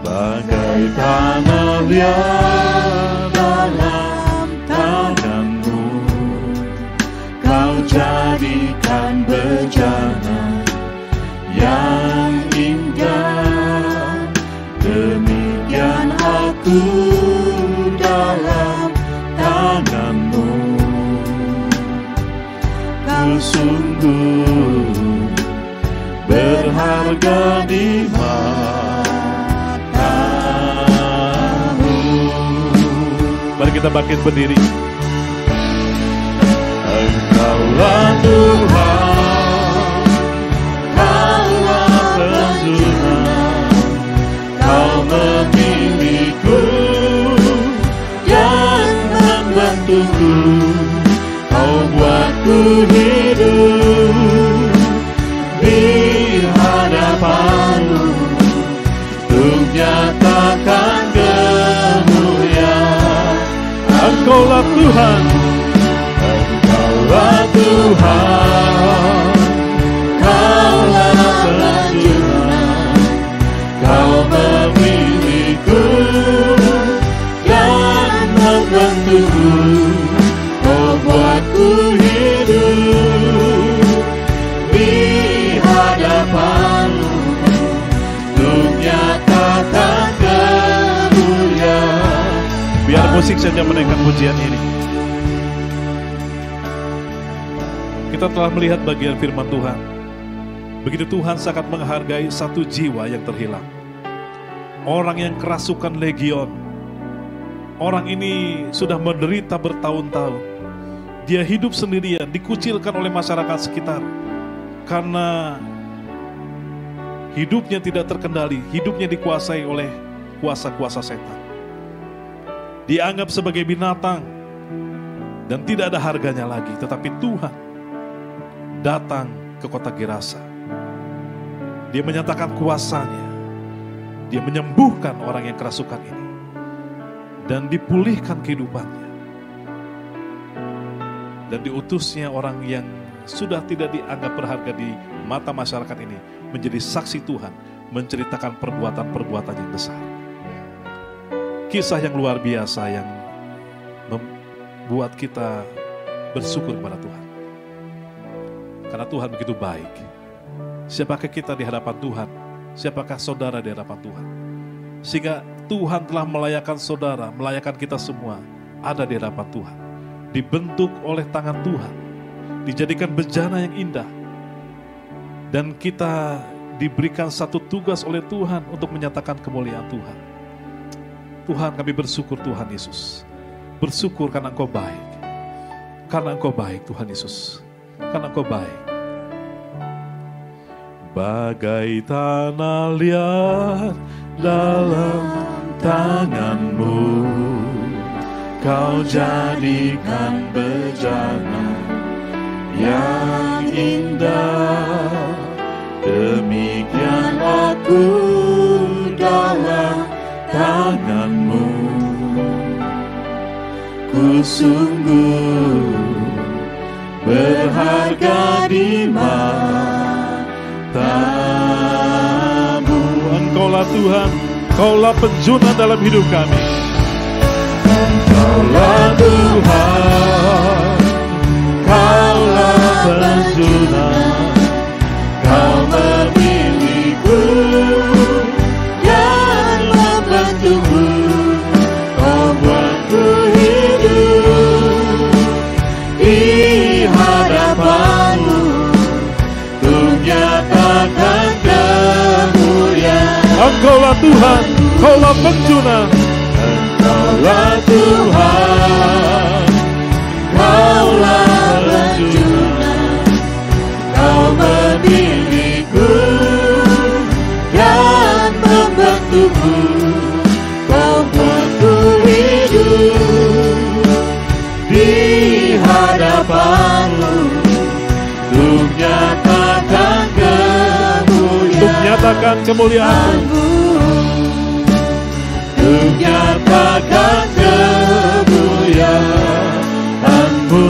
bagai tanah liat dalam tangan-Mu, Kau jadikan bejana yang indah. Demikian aku dalam tangan-Mu, ku sungguh berharga di mata-Mu. Mari kita bangkit berdiri. Engkaulah Tuhan, Kaulah penjunan, Kau memilihku dan membantuku, Kau buatku hidup di hadapan-Mu, untuk nyatakan kemuliaan. Engkaulah Tuhan, Engkaulah Tuhan, Kaulah penjunan, Kau memilihku dan membantuku, Kau buatku hidup di hadapan-Mu, untuk nyatakan kemuliaan. Biar musik saja menaikkan pujian ini. Kita telah melihat bagian firman Tuhan. Begitu Tuhan sangat menghargai satu jiwa yang terhilang. Orang yang kerasukan legion. Orang ini sudah menderita bertahun-tahun. Dia hidup sendirian, dikucilkan oleh masyarakat sekitar. Karena hidupnya tidak terkendali, hidupnya dikuasai oleh kuasa-kuasa setan. Dianggap sebagai binatang dan tidak ada harganya lagi. Tetapi Tuhan datang ke kota Gerasa. Dia menyatakan kuasanya. Dia menyembuhkan orang yang kerasukan ini. Dan dipulihkan kehidupannya. Dan diutusnya orang yang sudah tidak dianggap berharga di mata masyarakat ini menjadi saksi Tuhan, menceritakan perbuatan-perbuatan yang besar. Kisah yang luar biasa yang membuat kita bersyukur kepada Tuhan. Karena Tuhan begitu baik. Siapakah kita di hadapan Tuhan? Siapakah saudara di hadapan Tuhan? Sehingga Tuhan telah melayakan saudara, melayakan kita semua ada di hadapan Tuhan. Dibentuk oleh tangan Tuhan. Dijadikan bejana yang indah. Dan kita diberikan satu tugas oleh Tuhan untuk menyatakan kemuliaan Tuhan. Tuhan, kami bersyukur Tuhan Yesus. Bersyukur karena Engkau baik. Karena Engkau baik Tuhan Yesus. Karena Engkau baik. Bagai tanah liat dalam tangan-Mu, Kau jadikan bejana yang indah. Demikian aku dalam tangan-Mu, ku sungguh berharga di mata-Mu. Engkaulah Tuhan, Kaulah penjunan dalam hidup kami. Engkaulah Tuhan, Kaulah penjunan, Kau memilihku dan membantuku, Kau buatku hidup di Tuhan, Kaulah penjuna. Engkaulah Tuhan, Kaulah penjuna, Kau memilihku dan membentukku, Kau buatku hidup di hadapanmu, untuk nyatakan kemuliaan-Mu. Untuk nyatakan kemuliaan-Mu,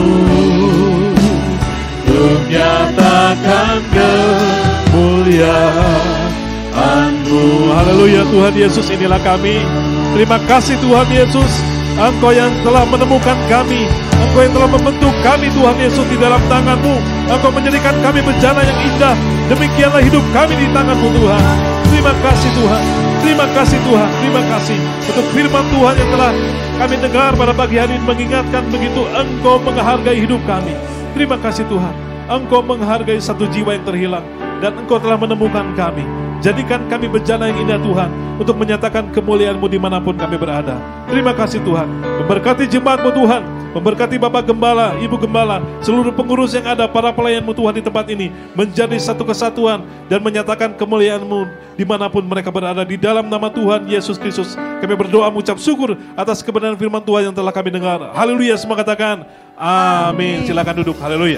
untuk nyatakan kemuliaan-Mu. Haleluya Tuhan Yesus, inilah kami. Terima kasih Tuhan Yesus, Engkau yang telah menemukan kami, Engkau yang telah membentuk kami Tuhan Yesus di dalam tangan-Mu. Engkau menjadikan kami bejana yang indah. Demikianlah hidup kami di tangan-Mu Tuhan. Terima kasih Tuhan. Terima kasih Tuhan, terima kasih untuk firman Tuhan yang telah kami dengar pada pagi hari ini, mengingatkan begitu Engkau menghargai hidup kami. Terima kasih Tuhan, Engkau menghargai satu jiwa yang terhilang dan Engkau telah menemukan kami. Jadikan kami bejana yang indah Tuhan, untuk menyatakan kemuliaan-Mu dimanapun kami berada. Terima kasih Tuhan, memberkati jemaat-Mu Tuhan, memberkati Bapak Gembala, Ibu Gembala, seluruh pengurus yang ada, para pelayan-Mu Tuhan di tempat ini, menjadi satu kesatuan dan menyatakan kemuliaan-Mu dimanapun mereka berada. Di dalam nama Tuhan Yesus Kristus kami berdoa mengucap syukur atas kebenaran firman Tuhan yang telah kami dengar. Haleluya, semua katakan amin. Silakan duduk. Haleluya.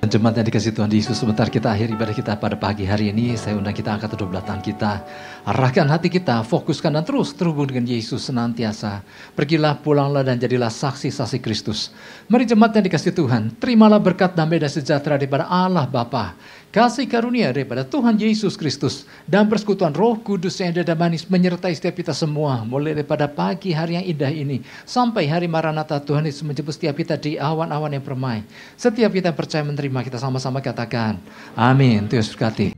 Jemaat yang dikasih Tuhan Yesus, sebentar kita akhir ibadah kita pada pagi hari ini. Saya undang kita angkat kedua belah tangan kita, arahkan hati kita, fokuskan dan terus terhubung dengan Yesus senantiasa. Pergilah, pulanglah dan jadilah saksi-saksi Kristus. Mari jemaat yang dikasih Tuhan, terimalah berkat damai dan sejahtera daripada Allah Bapa, kasih karunia daripada Tuhan Yesus Kristus, dan persekutuan Roh Kudus yang indah dan manis menyertai setiap kita semua, mulai daripada pagi hari yang indah ini sampai hari Maranatha. Tuhan Yesus menjemput setiap kita di awan-awan yang permai. Setiap kita percaya menerima, kita sama-sama katakan amin. Tuhan Yesus berkati.